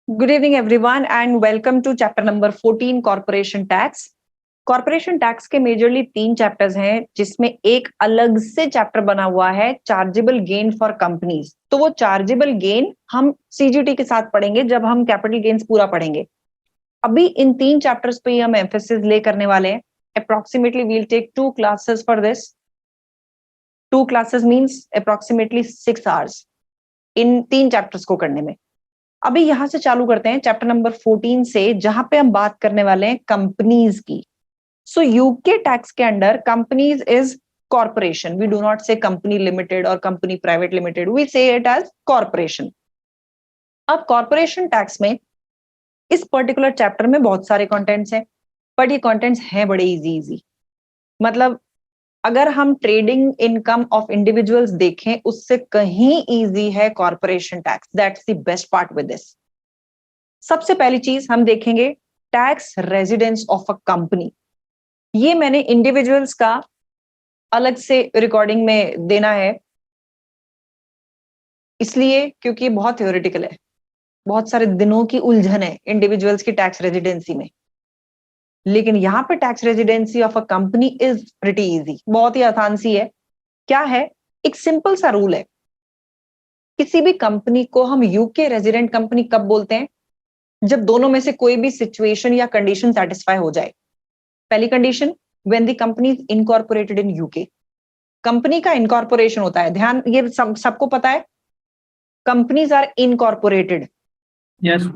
Good evening, everyone, and welcome to chapter number 14, Corporation Tax. Corporation tax के majorly 3 chapters हैं, जिसमें एक अलग से चैप्टर बना हुआ है चार्जेबल गेन फॉर कंपनीज। तो वो चार्जेबल गेन हम सीजीटी के साथ पढ़ेंगे जब हम कैपिटल गेन्स पूरा पढ़ेंगे। अभी इन 3 चैप्टर्स पे हम एम्फेसिस ले करने वाले हैं। Approximately we'll take 2 classes for this. 2 classes means approximately 6 hours in 3 chapters को करने में। अभी यहां से चालू करते हैं चैप्टर नंबर 14 से, जहां पे हम बात करने वाले हैं कंपनीज की। सो यूके टैक्स के under companies is corporation. We do not say company limited और company private limited, we say it as corporation. अब कॉर्पोरेशन टैक्स में इस पर्टिकुलर चैप्टर में बहुत सारे कंटेंट्स हैं, बट ये कंटेंट्स हैं बड़े इजी। मतलब अगर हम ट्रेडिंग इनकम ऑफ इंडिविजुअल्स देखें, उससे कहीं इजी है corporation tax. That's the best part with this. सबसे पहली चीज हम देखेंगे tax residence of a company. ये मैंने इंडिविजुअल्स का अलग से रिकॉर्डिंग में देना है, इसलिए क्योंकि बहुत थ्योरेटिकल है, बहुत सारे दिनों की उलझन है इंडिविजुअल्स की टैक्स रेजिडेंसी में। लेकिन यहाँ पे tax residency of a company is pretty easy, बहुत ही आसान सी है। क्या है? एक सिंपल सा रूल है। किसी भी कंपनी को हम यूके रेजिडेंट कंपनी कब बोलते हैं? जब दोनों में से कोई भी सिचुएशन या कंडीशन सेटिस्फाई हो जाए। पहली condition, when the company is incorporated in UK. Company का इनकॉर्पोरेशन होता है, ध्यान, ये सबको पता है। Companies are incorporated. Yes.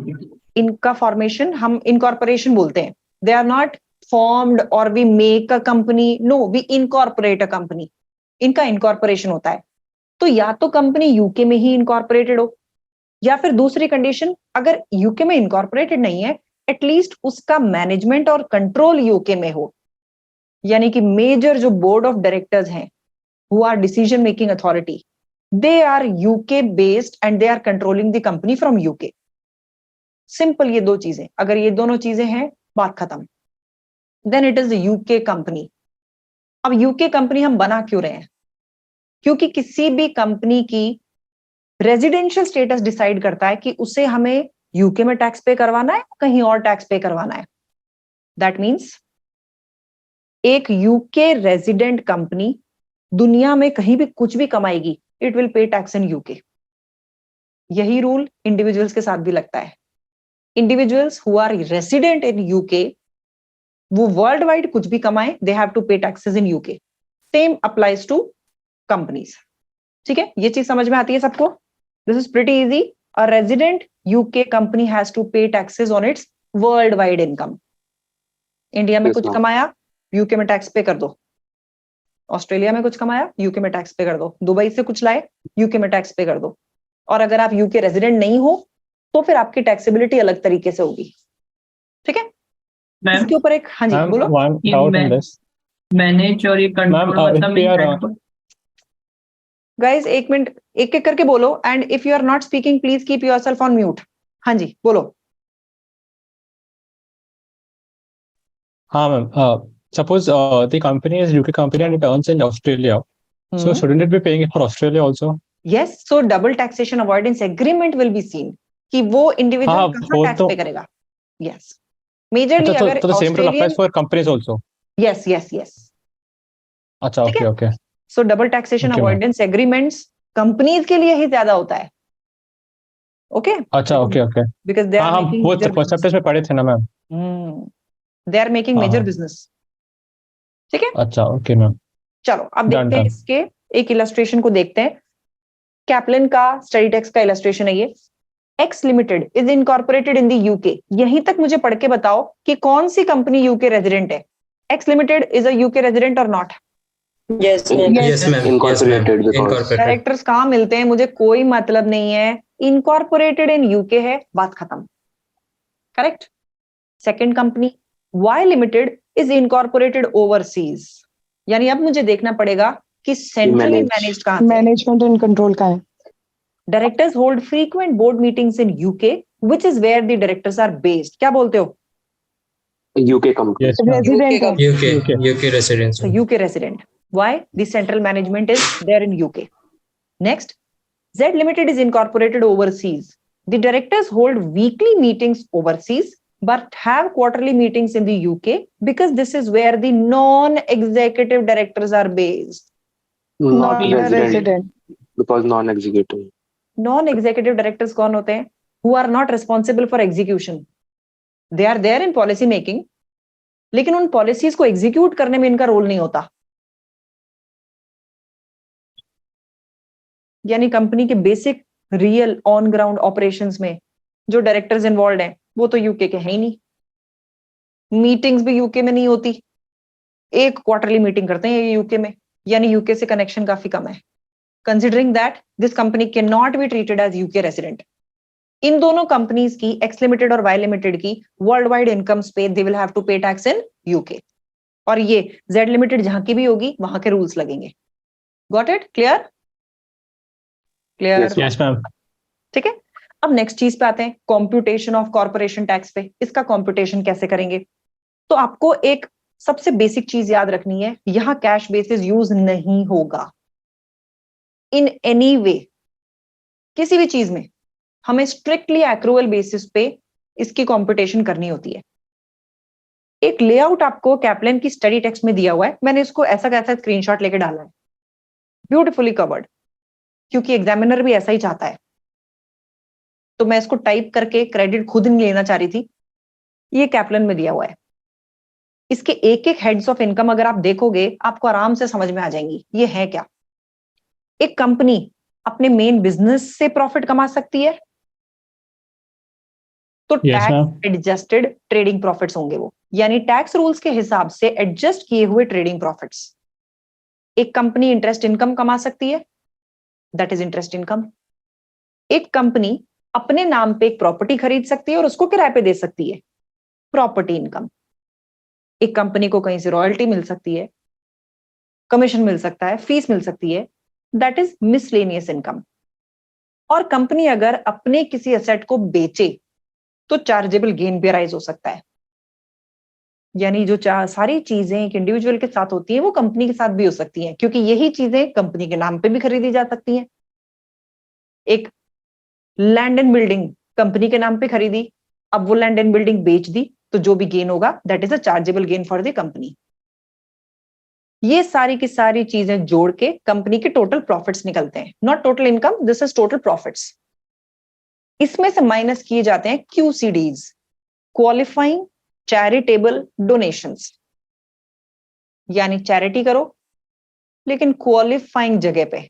इनका फॉर्मेशन हम इनकॉर्पोरेशन बोलते हैं। दे आर नॉट फॉर्म्ड और we make a company, no, we incorporate a company. इनका इनकॉर्पोरेशन होता है। तो या तो कंपनी यूके में ही इनकॉर्पोरेटेड हो, या फिर दूसरी कंडीशन, अगर यूके में इनकॉर्पोरेटेड नहीं है, एटलीस्ट उसका मैनेजमेंट और कंट्रोल यूके में हो। यानी कि मेजर जो बोर्ड ऑफ डायरेक्टर्स हैं, who are decision making authority, they are UK based and they are controlling the company from UK. Simple ये 2 चीजें, अगर ये दोनों चीजें हैं, बात खत्म। Then it is UK company. अब यूके कंपनी हम बना क्यों रहे हैं? क्योंकि किसी भी कंपनी की रेजिडेंशियल स्टेटस डिसाइड करता है कि उसे हमें यूके में टैक्स पे करवाना है, कहीं और टैक्स पे करवाना है। दैट मीन्स एक यूके रेजिडेंट कंपनी दुनिया में कहीं भी कुछ भी कमाएगी, it will pay tax in UK. यही रूल इंडिविजुअल्स के साथ भी लगता है। Individuals who are resident in UK, वो वर्ल्ड वाइड कुछ भी कमाए, they have to pay taxes in UK. Same applies to companies. ठीक है, ये चीज समझ में आती है सबको? This is pretty easy. A resident UK company has to pay taxes on it's world wide income. India में कुछ कमाया, यूके में टैक्स पे कर दो। ऑस्ट्रेलिया में कुछ कमाया, यूके में टैक्स पे कर दो। दुबई से कुछ लाए, यूके में टैक्स पे कर दो। और अगर आप यूके रेजिडेंट नहीं हो, तो फिर आपकी टैक्सेबिलिटी अलग तरीके से होगी। ठीक है, इसके ऊपर एक, हाँ जी बोलो। मैनेज और ये कंट्रोल मतलब गाइस, 1 मिनट, एक एक करके बोलो। And if you are not speaking, please keep yourself on mute. हाँ जी बोलो। हाँ ma'am, suppose the company is UK company and it earns in Australia, so shouldn't it be paying it for Australia also? Yes, so double taxation avoidance agreement will be seen कि वो individual कहाँ tax पे करेगा। Yes, majorly अगर तो the same rule applies for companies also? Yes, yes, yes. अच्छा, okay, okay. So double taxation avoidance agreements companies के लिए ही ज्यादा होता है। ओके, अच्छा, okay, okay, because they are making वो फर्स्ट चैप्टर में पढ़े थे ना ma'am. They are making major business. ठीक है, अच्छा, ओके मैम। चलो अब देखते हैं इसके एक इलस्ट्रेशन को देखते हैं। कैपलिन का स्टडी टेक्स्ट का इलस्ट्रेशन है ये। X limited is incorporated in the UK. यहीं तक मुझे पढ़ के बताओ कि कौन सी कंपनी यूके रेजिडेंट है। X limited is a UK resident और not? Yes, ma'am. Yes, ma'am. Incorporated because directors कहाँ मिलते हैं, मुझे कोई मतलब नहीं है। इनकॉर्पोरेटेड इन यूके है, बात खत्म। Correct. Second company Y limited is incorporated overseas. यानी अब मुझे देखना पड़ेगा कि सेंट्रली मैनेज्ड कहाँ से, मैनेजमेंट एंड कंट्रोल का है। Directors hold frequent board meetings in UK which is where the directors are based. क्या बोलते हो? UK company. Yes, ma'am. Resident UK residents. So UK resident. Why? The central management is there in UK. Next, Z Limited is incorporated overseas. The directors hold weekly meetings overseas but have quarterly meetings in the UK because this is where the non-executive directors are based. Not Not resident, because non-executive. Non-executive directors कौन होते हैं? Who are not responsible for execution. They are there in policy making, लेकिन उन policies को execute करने में इनका role नहीं होता. यानी कंपनी के basic real on ground operations में जो डायरेक्टर्स इन्वॉल्व हैं वो तो यूके के हैं ही नहीं. मीटिंग्स भी यूके में नहीं होती. एक क्वार्टरली मीटिंग करते हैं ये यूके में, यानी यूके से कनेक्शन काफी कम है. Considering that this company can not be treated as UK resident. इन दोनों कंपनीज की, एक्स लिमिटेड और वाई लिमिटेड की, वर्ल्ड वाइड इनकम्स पे they will have to pay tax in UK. और ये जेड लिमिटेड जहां की भी होगी वहां के रूल्स लगेंगे. Got it? Clear? Clear? Yes ma'am. ठीक है. अब नेक्स्ट चीज पे आते हैं, कॉम्प्यूटेशन ऑफ कॉर्पोरेशन टैक्स पे. इसका कॉम्प्यूटेशन कैसे करेंगे? तो आपको एक सबसे बेसिक चीज याद रखनी है, यहां कैश बेसिस यूज नहीं होगा इन एनी वे. किसी भी चीज में हमें स्ट्रिक्टली एक्रूअल बेसिस पे इसकी कॉम्प्यूटेशन करनी होती है. एक लेआउट आपको कैपलन की स्टडी टेक्स्ट में दिया हुआ है, मैंने इसको ऐसा कैसा स्क्रीनशॉट लेके डाला है, ब्यूटिफुली कवर्ड, क्योंकि एग्जामिनर भी ऐसा ही चाहता है. तो मैं इसको टाइप करके क्रेडिट खुद नहीं लेना चाह रही थी, ये कैपलन में दिया हुआ है. इसके एक एक हेड्स ऑफ इनकम अगर आप देखोगे आपको आराम से समझ में आ जाएंगी ये है क्या. एक कंपनी अपने मेन बिजनेस से प्रॉफिट कमा सकती है तो टैक्स एडजस्टेड ट्रेडिंग प्रॉफिट्स होंगे वो, यानी टैक्स रूल्स के हिसाब से एडजस्ट किए हुए ट्रेडिंग प्रॉफिट्स. एक कंपनी इंटरेस्ट इनकम कमा सकती है, दैट इज इंटरेस्ट इनकम. एक कंपनी अपने नाम पे एक प्रॉपर्टी खरीद सकती है और उसको किराए पे दे सकती है, प्रॉपर्टी इनकम. एक कंपनी को कहीं से रॉयल्टी मिल सकती है, कमीशन मिल सकता है, फीस मिल सकती है, दैट इज मिसलेनियस इनकम. और कंपनी अगर अपने किसी एसेट को बेचे तो चार्जेबल गेन भी अराइज हो सकता है. यानी जो सारी चीजें एक इंडिविजुअल के साथ होती हैं वो कंपनी के साथ भी हो सकती हैं, क्योंकि यही चीजें कंपनी के नाम पे भी खरीदी जा सकती हैं. एक लैंड एंड बिल्डिंग कंपनी के नाम पे खरीदी, अब वो लैंड एंड बिल्डिंग बेच दी, तो जो भी गेन होगा that is a chargeable gain for the company. ये सारी की सारी चीजें जोड़ के कंपनी के टोटल प्रॉफिट्स निकलते हैं. Not total income, this is total profits. इसमें से माइनस किए जाते हैं क्यूसीडीज, क्वालिफाइंग चैरिटेबल डोनेशंस. यानी चैरिटी करो लेकिन क्वालिफाइंग जगह पे,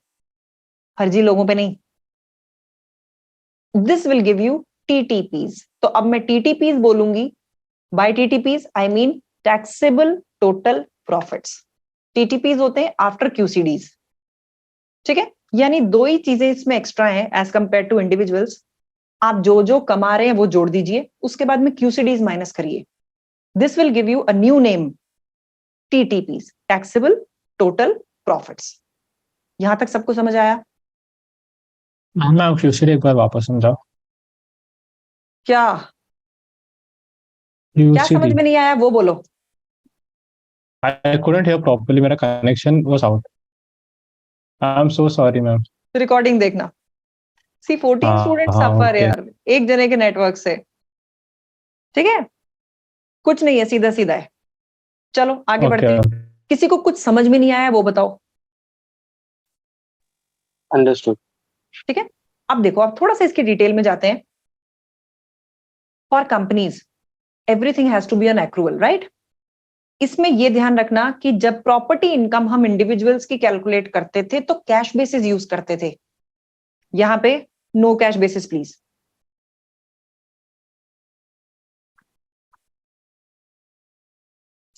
फर्जी लोगों पे नहीं. This will give you TTPs. तो अब मैं टीटीपीज बोलूंगी. By TTPs I mean taxable total profits. TTPs होते हैं आफ्टर क्यूसीडीज. ठीक है, यानी दो ही चीजें इसमें एक्स्ट्रा हैं एज कंपेयर टू इंडिविजुअल्स. आप जो जो कमा रहे हैं वो जोड़ दीजिए, उसके बाद में क्यूसीडीज माइनस करिए. This will give you a new name, TTPs, taxable total profits. यहां तक सबको समझ आया? मैम क्यूसीडी एक बार वापस समझाओ. क्या क्या समझ में नहीं आया वो बोलो. I couldn't hear properly. मेरा connection was out. I'm so sorry, ma'am. Recording देखना. सी 14 स्टूडेंट सफर यार एक जने के नेटवर्क से. ठीक है, कुछ नहीं है, सीधा सीधा है. चलो आगे बढ़ते हैं. किसी को कुछ समझ में नहीं आया वो बताओ. अंडरस्टूड. ठीक है, अब देखो आप थोड़ा सा इसकी डिटेल में जाते हैं. For companies everything has to be an accrual, right. इसमें यह ध्यान रखना कि जब प्रॉपर्टी इनकम हम इंडिविजुअल्स की कैलकुलेट करते थे तो कैश बेसिस यूज करते थे. यहां पे नो कैश बेसिस प्लीज.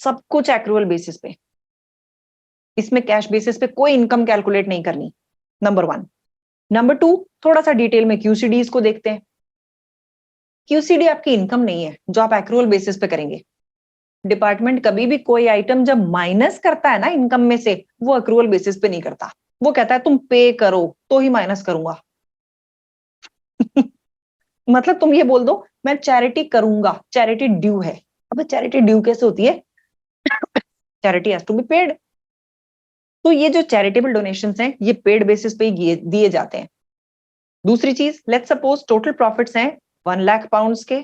सब कुछ एक्रूअल बेसिस पे. इसमें कैश बेसिस पे कोई इनकम कैलकुलेट नहीं करनी, नंबर 1. नंबर 2, थोड़ा सा डिटेल में क्यूसीडीज को देखते हैं. क्यूसीडी आपकी इनकम नहीं है जो आप एक्रूअल बेसिस पे करेंगे. डिपार्टमेंट कभी भी कोई आइटम जब माइनस करता है ना इनकम में से, वो एक्रूअल बेसिस पे नहीं करता. वो कहता है तुम पे करो तो ही माइनस करूंगा. मतलब तुम ये बोल दो मैं चैरिटी करूंगा, चैरिटी ड्यू है. अब चैरिटी ड्यू कैसे होती है? Charity has to be paid. तो ये जो चैरिटेबल डोनेशंस हैं ये पेड बेसिस पे दिए जाते हैं. दूसरी चीज, लेट्स सपोज टोटल प्रॉफिट्स हैं 1 लाख पाउंड्स के,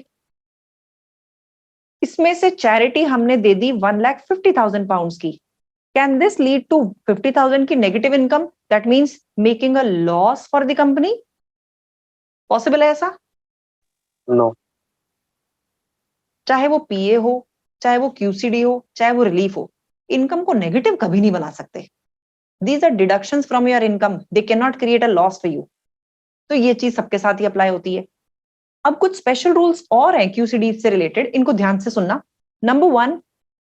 इसमें से चैरिटी हमने दे दी 1,50,000 पाउंड्स की। कैन दिस लीड टू 50,000 की negative income, that means making a loss for the company? Possible है ऐसा? No. चाहे वो पीए हो, चाहे वो क्यूसीडी हो, चाहे वो रिलीफ हो, इनकम को नेगेटिव कभी नहीं बना सकते। These are deductions from your income, they can not create a loss for you. तो ये चीज सबके साथ ही अप्लाई होती है। अब कुछ स्पेशल रूल्स और हैं क्यूसीडी से रिलेटेड, इनको ध्यान से सुनना। नंबर 1,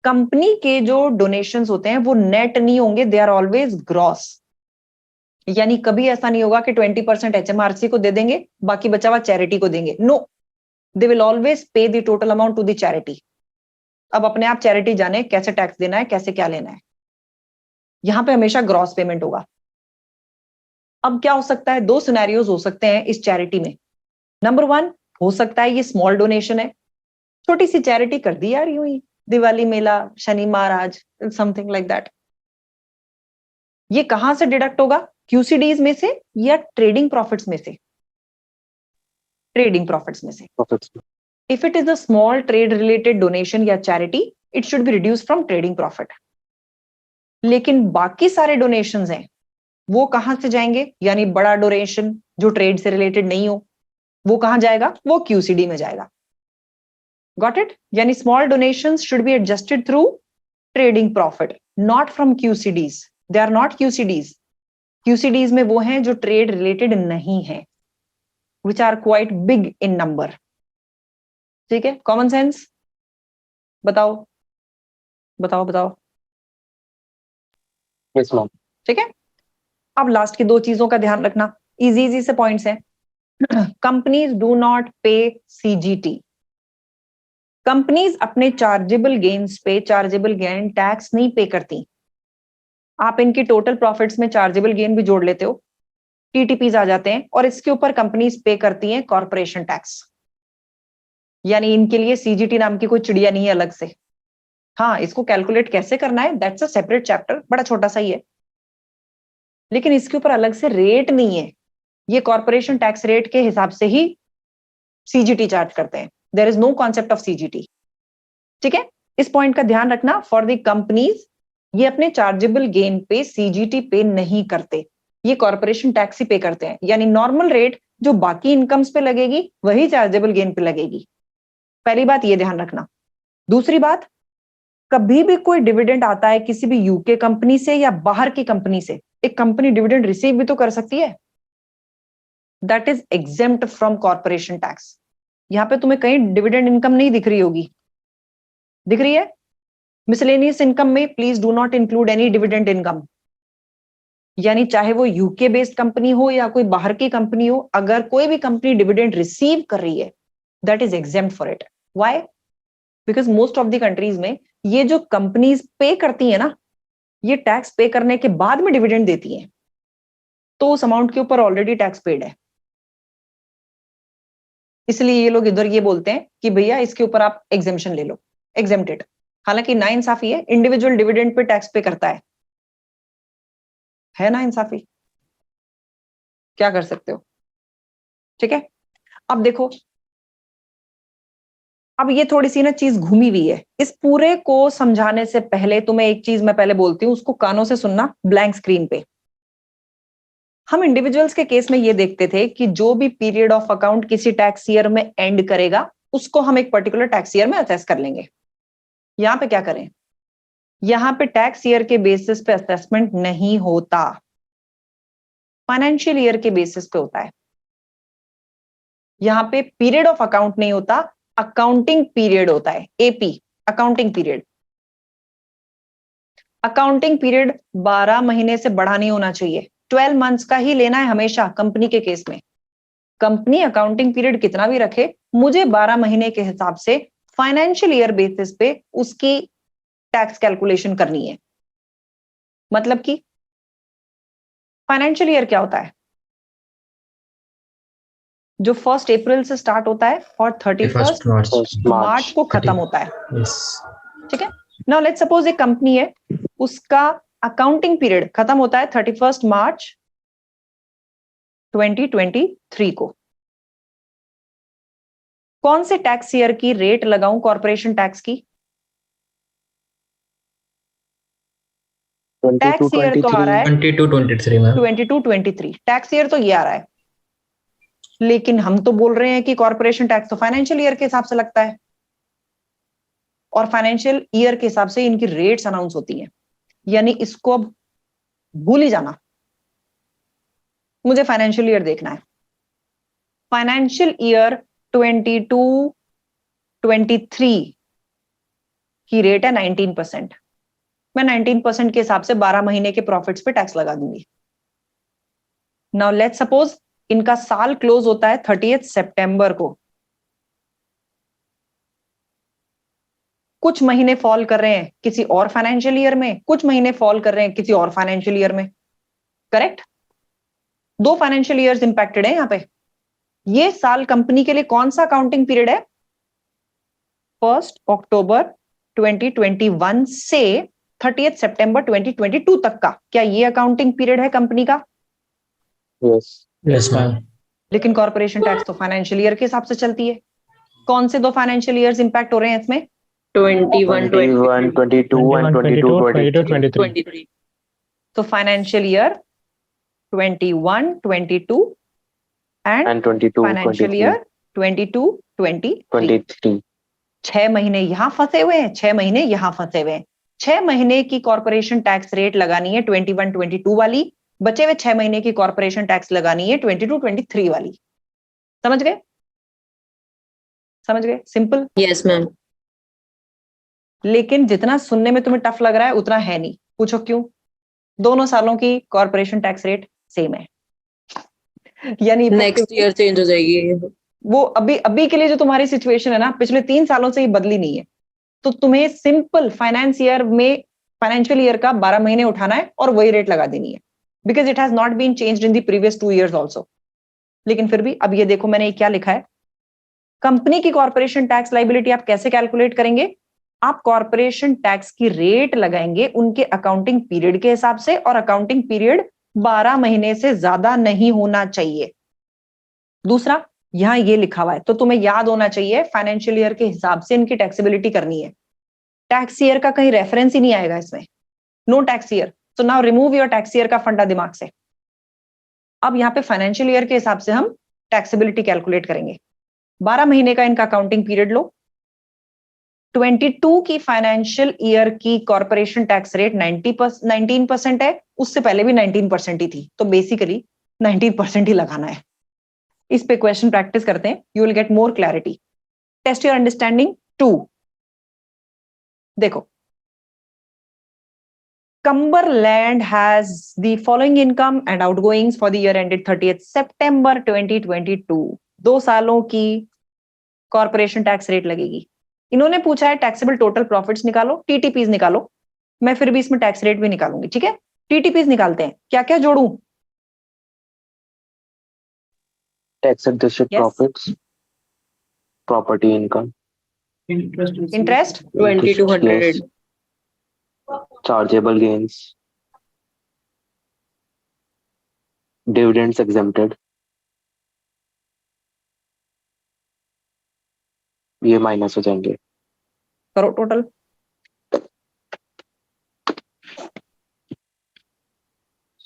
कंपनी के जो डोनेशंस होते हैं वो नेट नहीं होंगे, दे आर ऑलवेज ग्रॉस। यानी कभी ऐसा नहीं होगा कि 20% एचएमआरसी को दे देंगे, बाकी बचा हुआ चैरिटी को देंगे। No, they will always pay the total amount to the charity. अब अपने आप चैरिटी जाने कैसे टैक्स देना है, कैसे क्या लेना है। यहां पे हमेशा ग्रॉस पेमेंट होगा। अब क्या हो सकता है, 2 सिनेरियोज हो सकते हैं इस चैरिटी में। नंबर 1, हो सकता है ये स्मॉल डोनेशन है, छोटी सी चैरिटी कर दी यार यूं ही, दिवाली मेला, शनि महाराज, समथिंग लाइक दैट। ये कहां से डिडक्ट होगा, क्यूसीडीज में से या ट्रेडिंग प्रॉफिट्स में से? ट्रेडिंग प्रॉफिट्स में से। Profits. If it is a small trade related donation या charity, it should be reduced from trading profit. लेकिन बाकी सारे डोनेशंस हैं वो कहां से जाएंगे, यानी बड़ा डोनेशन जो ट्रेड से रिलेटेड नहीं हो वो कहां जाएगा, वो क्यूसीडी में जाएगा। Got it? यानी small donations should be adjusted through trading profit, not from QCDs. They are not QCDs. QCDs में वो हैं जो ट्रेड रिलेटेड नहीं है, which are quite big in number. ठीक है, कॉमन सेंस? बताओ बताओ बताओ। Yes, ma'am. ठीक है, अब लास्ट की 2 चीजों का ध्यान रखना, इजी इजी से पॉइंट्स हैं। कंपनीज डू नॉट पे सीजीटी। कंपनीज अपने चार्जेबल गेन्स पे चार्जेबल गेन टैक्स नहीं पे करती। आप इनकी टोटल प्रॉफिट्स में चार्जेबल गेन भी जोड़ लेते हो, टीटीपीज आ जाते हैं, और इसके ऊपर कंपनीज पे करती हैं कॉर्पोरेशन टैक्स। यानी इनके लिए सीजीटी नाम की कोई चिड़िया नहीं है अलग से। हाँ, इसको कैलकुलेट कैसे करना है दैट्स अ सेपरेट चैप्टर, बड़ा छोटा सा ही है, लेकिन इसके ऊपर अलग से रेट नहीं है। ये कॉर्पोरेशन टैक्स रेट के हिसाब से ही सीजीटी चार्ज करते हैं। There is no concept of CGT. ठीक है, इस पॉइंट का ध्यान रखना। फॉर द कंपनीज, ये अपने चार्जेबल गेन पे सीजीटी पे नहीं करते, ये कॉर्पोरेशन टैक्स ही पे करते हैं। यानी नॉर्मल रेट जो बाकी इनकम्स पे लगेगी वही चार्जेबल गेन पे लगेगी। पहली बात ये ध्यान रखना। दूसरी बात, कभी भी कोई डिविडेंड आता है किसी भी यूके कंपनी से या बाहर की कंपनी से, एक कंपनी डिविडेंड रिसीव भी तो कर सकती है, that is exempt from corporation tax. यहां पे तुम्हें कहीं डिविडेंड इनकम नहीं दिख रही होगी, दिख रही है? मिसलेनियस इनकम में please do not include any dividend income. यानी चाहे वो यूके बेस्ड कंपनी हो या कोई बाहर की कंपनी हो, अगर कोई भी कंपनी डिविडेंड रिसीव कर रही है that is exempt for it. Why? Because most of the countries में ये जो कंपनीज पे करती है ना, ये टैक्स पे करने के बाद में डिविडेंड देती हैं, तो उस अमाउंट के ऊपर ऑलरेडी टैक्स पेड है। इसलिए ये लोग इधर ये बोलते हैं कि भैया इसके ऊपर आप एग्जेम्पशन ले लो, एग्जेम्प्टेड। हालांकि ना इंसाफी है, इंडिविजुअल डिविडेंड पे टैक्स पे करता है ना इंसाफी, क्या कर सकते हो? ठीक है, अब देखो, अब ये थोड़ी सी ना चीज घूमी हुई है। इस पूरे को समझाने से पहले तुम्हें एक चीज मैं पहले बोलती हूँ, उसको कानों से सुनना ब्लैंक स्क्रीन पे। हम इंडिविजुअल्स के केस में ये देखते थे कि जो भी पीरियड ऑफ अकाउंट किसी टैक्स ईयर में एंड करेगा उसको हम एक पर्टिकुलर टैक्स ईयर में असेस कर लेंगे। यहां पे क्या करें, यहां पे टैक्स ईयर के बेसिस पे असेसमेंट नहीं होता, फाइनेंशियल ईयर के बेसिस पे होता है। यहां पे पीरियड ऑफ अकाउंट नहीं होता, अकाउंटिंग पीरियड होता है, AP, accounting period. Accounting period 12 महीने से बढ़ा नहीं होना चाहिए, 12 मंथ्स का ही लेना है हमेशा कंपनी के केस में। कंपनी अकाउंटिंग पीरियड कितना भी रखे, मुझे 12 महीने के हिसाब से फाइनेंशियल ईयर बेसिस पे उसकी टैक्स कैलकुलेशन करनी है। मतलब कि फाइनेंशियल ईयर क्या होता है, जो 1 अप्रैल से स्टार्ट होता है और 31 मार्च को खत्म होता है। ठीक है, नाउ लेट्स सपोज एक कंपनी है, उसका अकाउंटिंग पीरियड खत्म होता है 31 मार्च 2023 को कौन से टैक्स ईयर की रेट लगाऊं कॉर्पोरेशन टैक्स की? टैक्स ईयर तो आ रहा है 22-23 मैम। 22-23 टैक्स ईयर तो ये आ रहा है, लेकिन हम तो बोल रहे हैं कि कॉर्पोरेशन टैक्स तो फाइनेंशियल ईयर के हिसाब से लगता है, और फाइनेंशियल ईयर के हिसाब से इनकी रेट्स अनाउंस होती हैं। यानी इसको अब भूल ही जाना, मुझे फाइनेंशियल ईयर देखना है। फाइनेंशियल ईयर 22-23 की रेट है 19%। मैं 19% के हिसाब से 12 महीने के प्रॉफिट्स पे टैक्स लगा दूंगी। नाउ लेट्स सपोज इनका साल क्लोज होता है 30 सितंबर को, कुछ महीने फॉल कर रहे हैं किसी और फाइनेंशियल ईयर में, कुछ महीने फॉल कर रहे हैं किसी और फाइनेंशियल ईयर में, करेक्ट? 2 फाइनेंशियल ईयर्स इंपैक्टेड है यहां पे। ये साल कंपनी के लिए कौन सा अकाउंटिंग पीरियड है? 1 अक्टूबर 2021 से 30 सितंबर 2022 तक का। क्या ये अकाउंटिंग पीरियड है कंपनी का? Yes. Yes ma'am. लेकिन कॉर्पोरेशन टैक्स तो फाइनेंशियल ईयर के हिसाब से चलती है। कौन से 2 फाइनेंशियल ईयर्स इंपैक्ट हो रहे हैं इसमें? 21, 22 and 22, 23. तो financial year 21, 22 and And 22, financial 23, year 22, 23। 23. 6 महीने यहां फंसे हुए हैं, 6 महीने यहां फंसे हुए हैं। 6 महीने की कॉर्पोरेशन टैक्स रेट लगानी है 21, 22 वाली, बचे हुए 6 महीने की कॉर्पोरेशन टैक्स लगानी है 22, 23 वाली। समझ गए? समझ गए? सिंपल। Yes ma'am. लेकिन जितना सुनने में तुम्हें टफ लग रहा है उतना है नहीं। पूछो क्यों? दोनों सालों की कॉर्पोरेशन टैक्स रेट सेम है, यानी नेक्स्ट ईयर चेंज हो जाएगी। वो अभी अभी के लिए जो तुम्हारी सिचुएशन है ना, पिछले 3 सालों से ही बदली नहीं है। तो तुम्हें सिंपल फाइनेंस ईयर में फाइनेंशियल ईयर का 12 महीने उठाना है और वही रेट लगा देनी है, because it has not been changed in the previous 2 years also. लेकिन फिर भी अब ये देखो मैंने क्या लिखा है, कंपनी की कॉर्पोरेशन टैक्स लाइबिलिटी आप कैसे कैलकुलेट करेंगे? आप कॉर्पोरेशन टैक्स की रेट लगाएंगे उनके अकाउंटिंग पीरियड के हिसाब से, और अकाउंटिंग पीरियड 12 महीने से ज्यादा नहीं होना चाहिए। दूसरा, यहां ये लिखा हुआ है तो तुम्हें याद होना चाहिए फाइनेंशियल ईयर के हिसाब से इनकी टैक्सेबिलिटी करनी है। टैक्स ईयर का कहीं रेफरेंस ही नहीं आएगा इसमें, नो टैक्स ईयर। तो now remove your tax year का फंडा दिमाग से। अब यहाँ पे फाइनेंशियल ईयर के हिसाब से हम टैक्सेबिलिटी कैलकुलेट करेंगे। 12 महीने का इनका अकाउंटिंग पीरियड लो। 22 की फाइनेंशियल ईयर की कॉर्पोरेशन टैक्स रेट 19% है, उससे पहले भी 19% ही थी, तो बेसिकली 19% ही लगाना है। इस पे क्वेश्चन प्रैक्टिस करते हैं, you will get more clarity. Test your understanding 2। देखो, Cumberland has the following income and outgoings for the year ended 30th September 2022। 2 सालों की कॉर्पोरेशन टैक्स रेट लगेगी। इन्होंने पूछा है टैक्सेबल टोटल प्रॉफिट्स निकालो, टीटीपीज निकालो। मैं फिर भी इसमें टैक्स रेट भी निकालूंगी, ठीक है? टीटीपीज निकालते हैं। क्या क्या जोड़ूं? Tax adjusted Yes. profits, property income, interest 2200। yes, chargeable gains, dividends exempted, ये माइनस हो जाएंगे। करो total.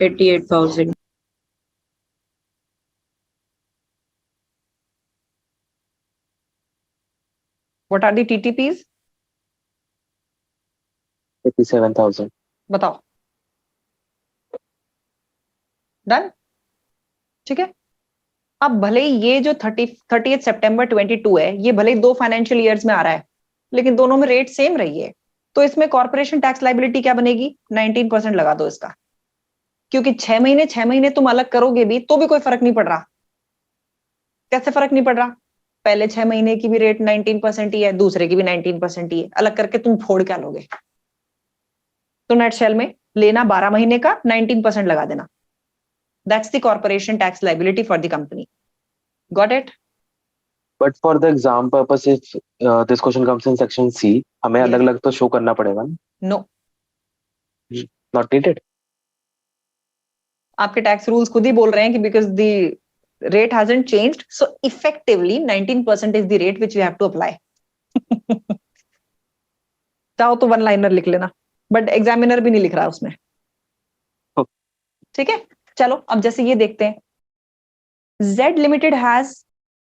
$88,000। What are the TTPs? 87,000। बताओ। डन? ठीक है। अब भले ही ये जो 30 सितंबर 22 है, ये भले ही 2 फाइनेंशियल ईयर्स में आ रहा है, लेकिन दोनों में रेट सेम रही है। तो इसमें कॉर्पोरेशन टैक्स लाइबिलिटी क्या बनेगी? 19% लगा दो इसका, क्योंकि 6 महीने तुम अलग करोगे भी तो भी कोई फर्क नहीं पड़ रहा। कैसे फर्क नहीं पड़ रहा? पहले 6 महीने की भी रेट 19% ही है, दूसरे की भी 19% ही है, अलग करके तुम फोड़ क्या लोगे? तो नेट शेल में लेना 12 महीने का, 19% लगा देना। That's the corporation tax liability for the company. Got it? But for the exam purpose, if this question comes in section C, हमें Yes. अलग-अलग तो शो करना पड़ेगा ना? No. Not needed. आपके टैक्स रूल्स खुद ही बोल रहे हैं कि because the rate hasn't changed, so effectively 19% is the rate which you have to apply. चाहो तो वन लाइनर लिख लेना, बट एग्जामिनर भी नहीं लिख रहा उसमें. ठीक है, चलो अब जैसे ये देखते हैं. Z Limited has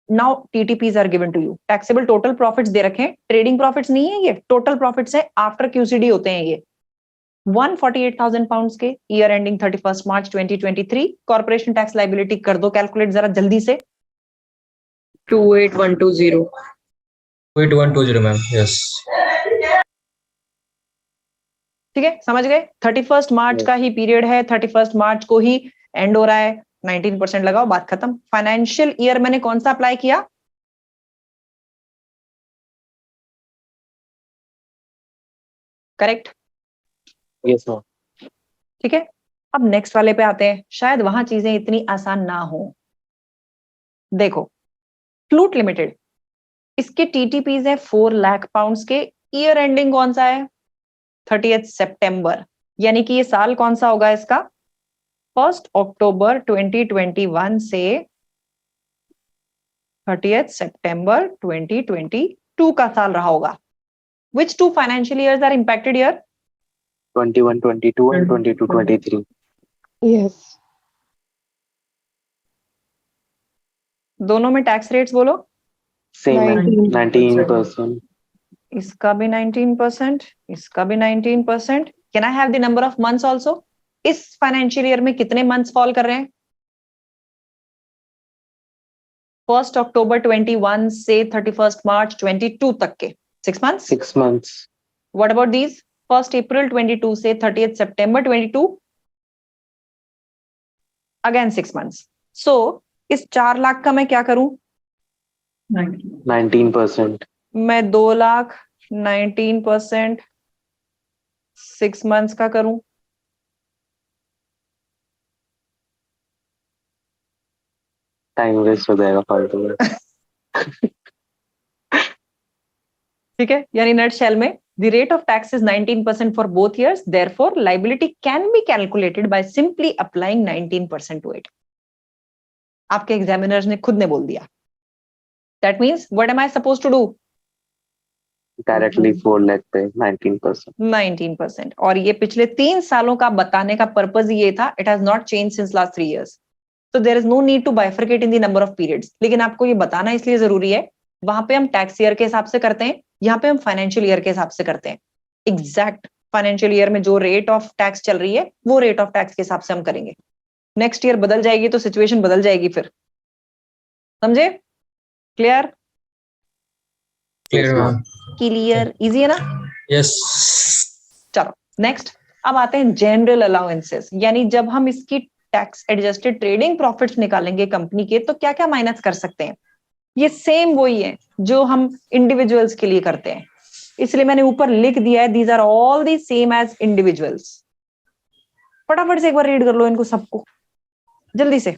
now TTPs are given to you. Taxable total profits दे रखे हैं, ट्रेडिंग प्रॉफिट्स नहीं है ये, टोटल प्रॉफिट्स है, आफ्टर QCD होते हैं ये. 148,000 पाउंड्स के, ईयर एंडिंग 31 मार्च 2023. कॉर्पोरेशन टैक्स लाइबिलिटी कर दो कैलकुलेट जरा जल्दी से. 28120. 28120 मैम. यस. ठीक है, समझ गए. 31 मार्च का ही पीरियड है, 31 मार्च को ही एंड हो रहा है. 19% लगाओ, बात खत्म. फाइनेंशियल ईयर मैंने कौन सा अप्लाई किया? करेक्ट. Yes, ma'am. ठीक है, अब नेक्स्ट वाले पे आते हैं. शायद वहां चीजें इतनी आसान ना हो. देखो, फ्लूट लिमिटेड, इसके टीटीपीज है 4 लाख पाउंड्स के. ईयर एंडिंग कौन सा है? 30 सितंबर. यानी कि ये साल कौन सा होगा इसका? 1 अक्टूबर 2021 से 30 सितंबर 2022 का साल रहा होगा. Which 2 financial years are impacted here? 21-22 and 22-23. Yes. दोनों में टैक्स रेट्स बोलो. Same, ma'am. 19%. 19%. इसका भी 19%, इसका भी 19%. Can I have the number of months also? इस फाइनेंशियल ईयर में कितने मंथ्स फॉल कर रहे हैं? 1 अक्टूबर 21 से 31 मार्च 22 तक के 6 months. 6 months. What about these? 1 अप्रैल 22 से 30 सितंबर 22, अगेन 6 मंथ्स. सो इस 4 लाख का मैं क्या करूं? 19%. मैं 2 लाख 19% 6 मंथ्स का करूं. टाइम वेस्ट हो जाएगा फालतू में. ठीक है, यानी नट शेल में the rate of tax is 19% for both years. Therefore, liability can be calculated by simply applying 19% to it. आपके एग्जामिनर्स ने खुद ने बोल दिया. That means what am I supposed to do? Directly 4 lakh पे 19%. 19%. और ये पिछले 3 सालों का बताने का पर्पज ये था. It has not changed since last 3 years. So there is no need to bifurcate in the number of periods. लेकिन आपको ये बताना इसलिए जरूरी है, वहां पे हम टैक्स ईयर के हिसाब से करते हैं, यहाँ पे हम फाइनेंशियल ईयर के हिसाब से करते हैं. एग्जैक्ट फाइनेंशियल ईयर में जो रेट ऑफ टैक्स चल रही है वो रेट ऑफ टैक्स के हिसाब से हम करेंगे. नेक्स्ट ईयर बदल जाएगी तो सिचुएशन बदल जाएगी फिर. समझे? Clear? Clear ma'am. Clear, easy है ना? यस. चलो नेक्स्ट. अब आते हैं जनरल अलाउंसेस, यानी जब हम इसकी टैक्स एडजस्टेड ट्रेडिंग प्रॉफिट्स निकालेंगे कंपनी के तो क्या क्या माइनस कर सकते हैं. ये सेम वही है जो हम इंडिविजुअल्स के लिए करते हैं, इसलिए मैंने ऊपर लिख दिया है these are all the same as individuals. फटाफट से एक बार रीड कर लो इनको सबको जल्दी से.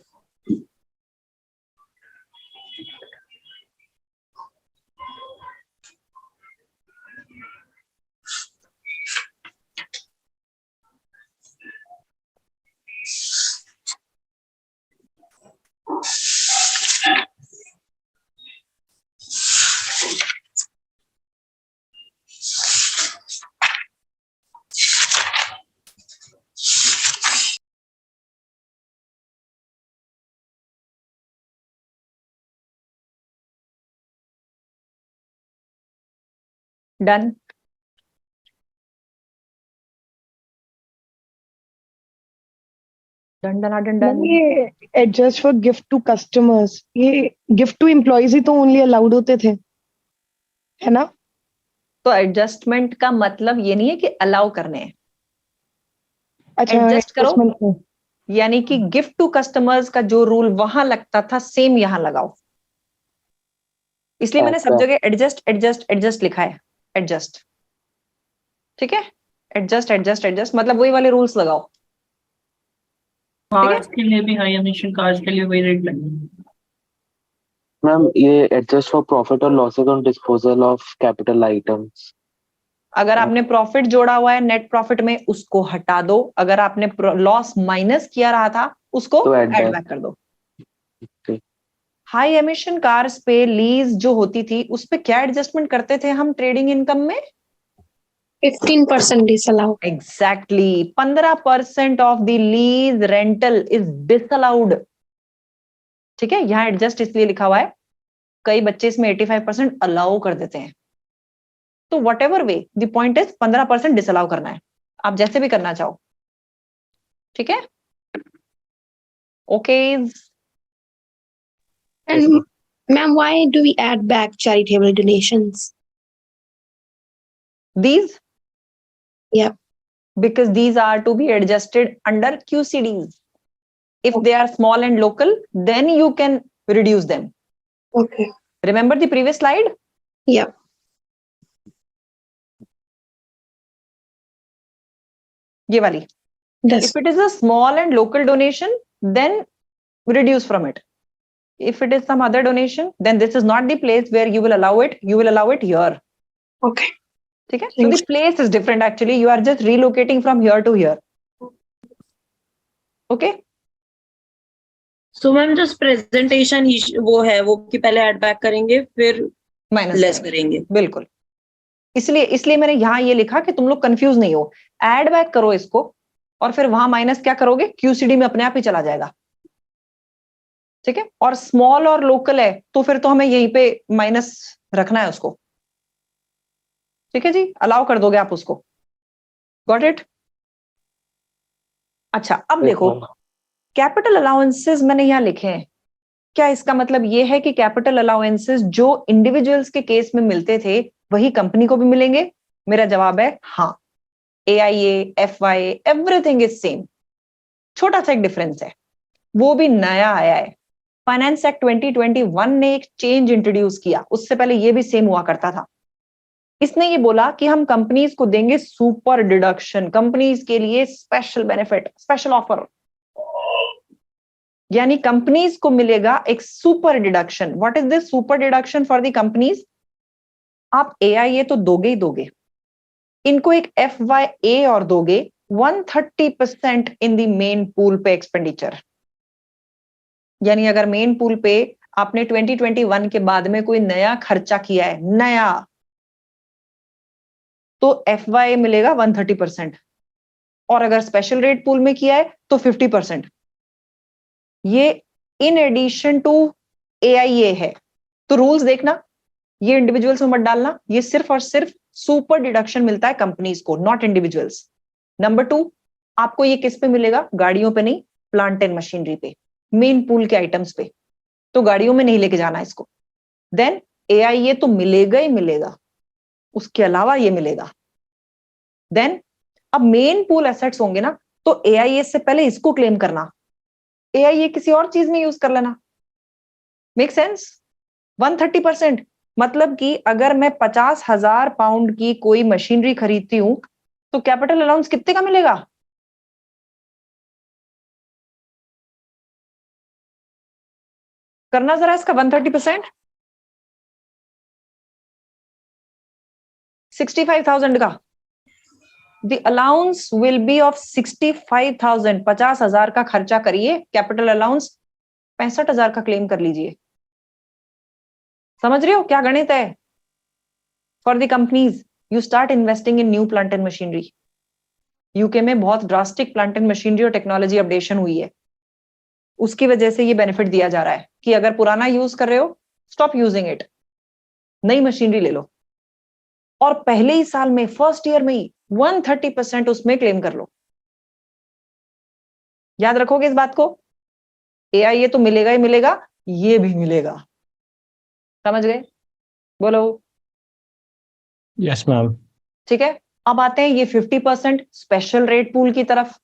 Done. Done done done done. ये adjust for gift to customers, ये गिफ्ट टू एम्प्लॉइज ही तो ओनली अलाउड होते थे, है ना? तो एडजस्टमेंट का मतलब ये नहीं है कि अलाउ करने हैं. अच्छा, एडजस्ट करो, adjustment को. यानी कि गिफ्ट टू कस्टमर्स का जो रूल वहां लगता था सेम यहां लगाओ. इसलिए मैंने सब अच्छा. जगह एडजस्ट एडजस्ट एडजस्ट लिखा है. एडजस्ट, ठीक है? एडजस्ट एडजस्ट एडजस्ट मतलब वही वाले रूल्स लगाओ. कार्स के लिए भी हाई एमिशन कार्स के लिए वही रेट लगेगा. मैम ये एडजस्ट फॉर प्रॉफिट और losses on disposal of capital items. अगर आपने प्रॉफिट जोड़ा हुआ है नेट प्रॉफिट में उसको हटा दो, अगर आपने लॉस माइनस किया रहा था उसको तो add ऐड back. बैक कर दो. Okay. हाई एमिशन कार्स पे लीज जो होती थी उस पे क्या एडजस्टमेंट करते थे हम ट्रेडिंग इनकम में? 15% disallow. Exactly 15% of the lease rental is disallowed. ठीक है, यहां एडजस्ट इसलिए लिखा हुआ है, कई बच्चे इसमें 85% अलाउ कर देते हैं। तो what ever way the point is 15% disallow करना है, आप जैसे भी करना चाहो। ठीक है, okay. And ma'am, why do we add back charitable donations? These? Yep. Because these are to be adjusted under QCDs. If they are small and local, then you can reduce them. Okay. Remember the previous slide? Yep. ये वाली. This. If it is a small and local donation, then reduce from it. If it is some other donation, then this is not the place where you will allow it. You will allow it here. Okay. ठीक है? So the place is different actually. You are just relocating from here to here. Okay? So ma'am just presentation वो है वो कि पहले add back करेंगे फिर minus less करेंगे। बिल्कुल। इसलिए मैंने यहां ये लिखा कि तुम लोग कंफ्यूज नहीं हो, ऐड बैक करो इसको और फिर वहां माइनस क्या करोगे, क्यूसीडी में अपने आप ही चला जाएगा। ठीक है, और स्मॉल और लोकल है तो फिर तो हमें यहीं पे माइनस रखना है उसको। ठीक है जी, अलाउ कर दोगे आप उसको। Got it? अच्छा, अब देखो कैपिटल अलाउंसेस मैंने यहां लिखे हैं। क्या इसका मतलब ये है कि कैपिटल अलाउंसेस जो इंडिविजुअल्स के केस में मिलते थे वही कंपनी को भी मिलेंगे? मेरा जवाब है हाँ। AIA, FY, everything is same. छोटा सा एक डिफरेंस है, वो भी नया आया है। फाइनेंस एक्ट 2021 ने एक चेंज इंट्रोड्यूस किया, उससे पहले ये भी सेम हुआ करता था। इसने ये बोला कि हम कंपनीज को देंगे सुपर डिडक्शन, कंपनीज के लिए स्पेशल बेनिफिट, स्पेशल ऑफर, यानी कंपनीज को मिलेगा एक super deduction. What is this super deduction for the companies? आप AIA तो दोगे ही दोगे, इनको एक FYA और दोगे 130% इन द मेन पूल पे एक्सपेंडिचर। यानी अगर मेन पूल पे आपने 2021 के बाद में कोई नया खर्चा किया है, नया, तो FYA मिलेगा 130%, और अगर स्पेशल रेट पूल में किया है तो 50%। ये इन एडिशन टू AIA है। तो रूल्स देखना, ये इंडिविजुअल्स में मत डालना, ये सिर्फ और सिर्फ सुपर डिडक्शन मिलता है कंपनीज को, नॉट इंडिविजुअल्स। नंबर 2, आपको ये किस पे मिलेगा? गाड़ियों पे नहीं, प्लांट एंड मशीनरी पे, मेन पूल के आइटम्स पे। तो गाड़ियों में नहीं लेके जाना इसको। देन AIA तो मिलेगा ही मिलेगा, उसके अलावा ये मिलेगा। देन अब मेन पूल एसेट्स होंगे ना, तो AIA से पहले इसको क्लेम करना, AIA किसी और चीज में यूज कर लेना। Make sense? 130%, मतलब कि अगर मैं 50,000 पाउंड की कोई मशीनरी खरीदती हूं तो कैपिटल अलाउंस कितने का मिलेगा? करना जरा इसका 130%, 65,000 का। The allowance will be of 65,000। 50,000 का खर्चा करिए, कैपिटल अलाउंस 65,000 का क्लेम कर लीजिए। समझ रहे हो क्या गणित है? For the companies you start investing in new plant and machinery. UK में बहुत ड्रास्टिक प्लांट एंड मशीनरी और टेक्नोलॉजी अपडेशन हुई है, उसकी वजह से ये बेनिफिट दिया जा रहा है कि अगर पुराना यूज कर रहे हो, स्टॉप यूजिंग इट, नई मशीनरी ले लो, और पहले ही साल में, फर्स्ट ईयर में ही 130% उसमें क्लेम कर लो। याद रखोगे इस बात को? AIA तो मिलेगा ही मिलेगा, ये भी मिलेगा। समझ गए? बोलो। Yes ma'am. ठीक है, अब आते हैं ये 50% स्पेशल रेट पूल की तरफ।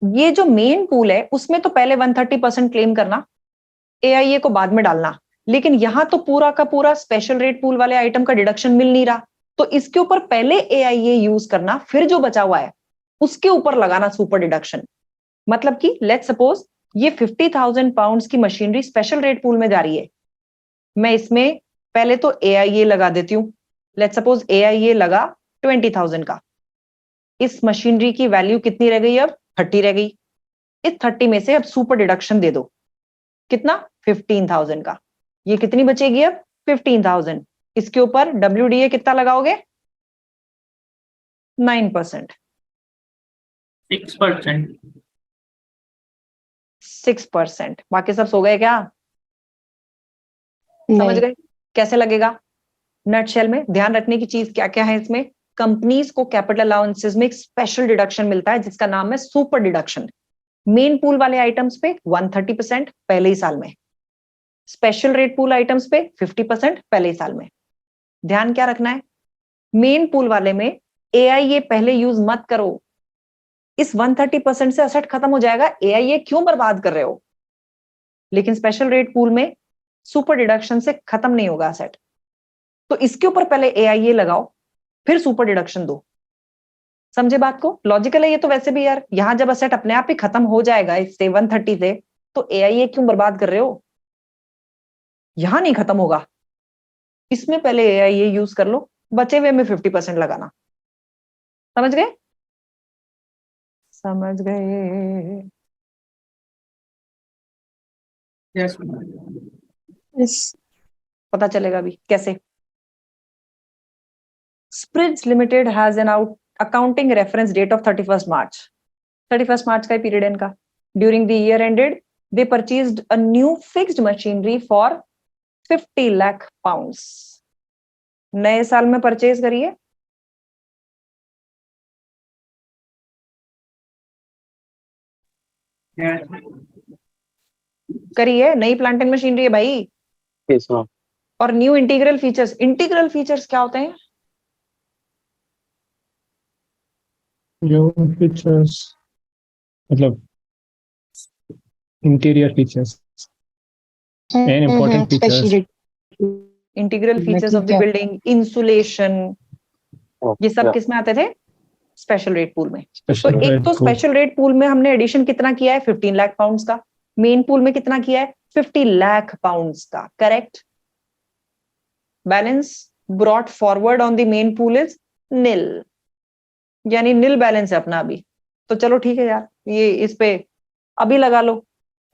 ये जो मेन पूल है उसमें तो पहले 130% क्लेम करना, AIA को बाद में डालना, लेकिन यहां तो पूरा का पूरा स्पेशल रेट पूल वाले आइटम का डिडक्शन मिल नहीं रहा, तो इसके ऊपर पहले AIA यूज करना, फिर जो बचा हुआ है उसके ऊपर लगाना सुपर डिडक्शन। मतलब कि लेट्स सपोज ये 50,000 पाउंड्स की मशीनरी स्पेशल रेट पूल में जा रही है, मैं इसमें पहले तो AIA लगा देती हूं। लेट्स सपोज AIA लगा 20,000 का, इस मशीनरी की वैल्यू कितनी रह गई? अब 30 रह गई। इस 30 में से अब सुपर डिडक्शन दे दो, कितना 15,000 का, ये कितनी बचेगी अब 15,000, इसके ऊपर WDA कितना लगाओगे 9%, 6%. 6%, बाकी सब सो गए क्या, समझ नहीं गए कैसे लगेगा। नटशेल में ध्यान रखने की चीज क्या क्या है इसमें, कंपनीज को कैपिटल अलाउंसेस में एक स्पेशल डिडक्शन मिलता है जिसका नाम है सुपर डिडक्शन। मेन पूल वाले आइटम्स पे 130% पहले ही साल में, स्पेशल रेट पूल आइटम्स पे 50% पहले ही साल में। ध्यान क्या रखना है, मेन पूल वाले में AIA पहले यूज मत करो, इस 130% से असेट खत्म हो जाएगा, AIA क्यों बर्बाद कर रहे हो। लेकिन स्पेशल रेट पूल में सुपर डिडक्शन से खत्म नहीं होगा असेट, तो इसके ऊपर पहले AIA लगाओ फिर सुपर डिडक्शन दो। समझे बात को, लॉजिकल है ये तो वैसे भी यार, यहां जब असेट अपने आप ही खत्म हो जाएगा इससे 130 से, तो AIA क्यों बर्बाद कर रहे हो, यहां नहीं खत्म होगा, इसमें पहले AIA यूज कर लो, बचे हुए में 50% लगाना। समझ गए, समझ गए। Yes. पता चलेगा अभी कैसे। Spritz Limited has an accounting reference date of 31st March. 31st March का ही पीरियड इनका। During the year ended, they purchased a new fixed machinery for 50 lakh pounds. नए साल में परचेज करिए, करिए, नई प्लांटिंग मशीनरी है भाई, Yes, ma'am. और new integral features. Integral features क्या होते हैं, New features, मतलब interior features and important special features. Rate integral features of the क्या? बिल्डिंग, इंसुलेशन, Oh, ये सब yeah. किस में आते थे, स्पेशल रेट पूल में। तो Special एक rate तो pool. स्पेशल रेट पूल में हमने एडिशन कितना किया है 15 लाख पाउंड्स का, मेन पूल में कितना किया है 50 लाख पाउंड्स का, correct. Balance brought forward on the main pool is निल, यानी निल बैलेंस है अपना अभी। तो चलो ठीक है यार, ये इस पे अभी लगा लो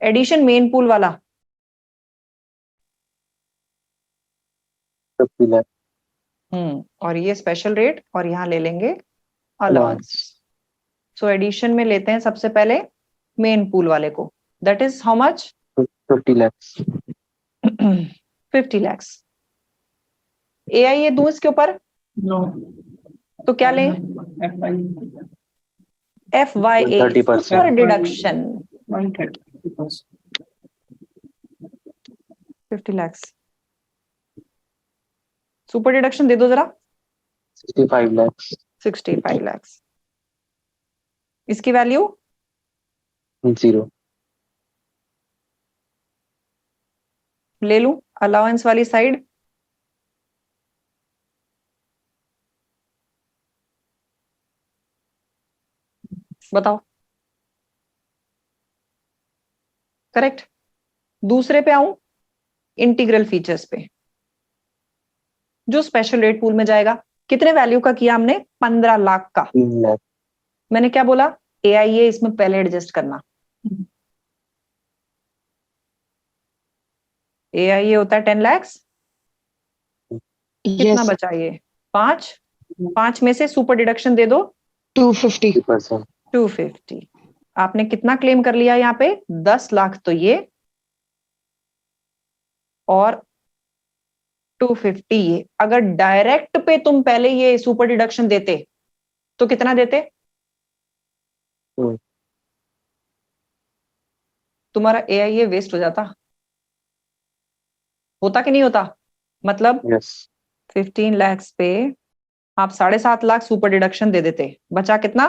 एडिशन मेन पूल वाला 50 lakh. और ये स्पेशल रेट, और यहाँ ले लेंगे अलाउंस। Allowance. सो एडिशन में लेते हैं सबसे पहले मेन पूल वाले को, that is how much 50 lakhs. 50 lakhs। AIA दूं इसके ऊपर, No. तो क्या लें, FYA 30%. Super deduction 130%. 50 lakhs, super deduction दे दो जरा 65 lakhs. 65 lakhs, इसकी वैल्यू 0. ले लूं अलाउंस वाली साइड, बताओ करेक्ट। दूसरे पे आऊं, इंटीग्रल फीचर्स पे, जो स्पेशल रेट पूल में जाएगा। कितने वैल्यू का किया हमने 15 लाख का, 3 lakh. मैंने क्या बोला AIA इसमें पहले एडजस्ट करना। AIA होता है 10 lakhs, कितना यस बचा ये 5 में से सुपर डिडक्शन दे दो 250 50%. 250। आपने कितना क्लेम कर लिया यहाँ पे 10 लाख, तो ये और 250 ये। अगर डायरेक्ट पे तुम पहले ये सुपर डिडक्शन देते तो कितना देते, हम्म। तुम्हारा AIA वेस्ट हो जाता, होता कि नहीं होता। मतलब Yes. 15 lakhs पे आप 7.5 लाख सुपर डिडक्शन दे देते, बचा कितना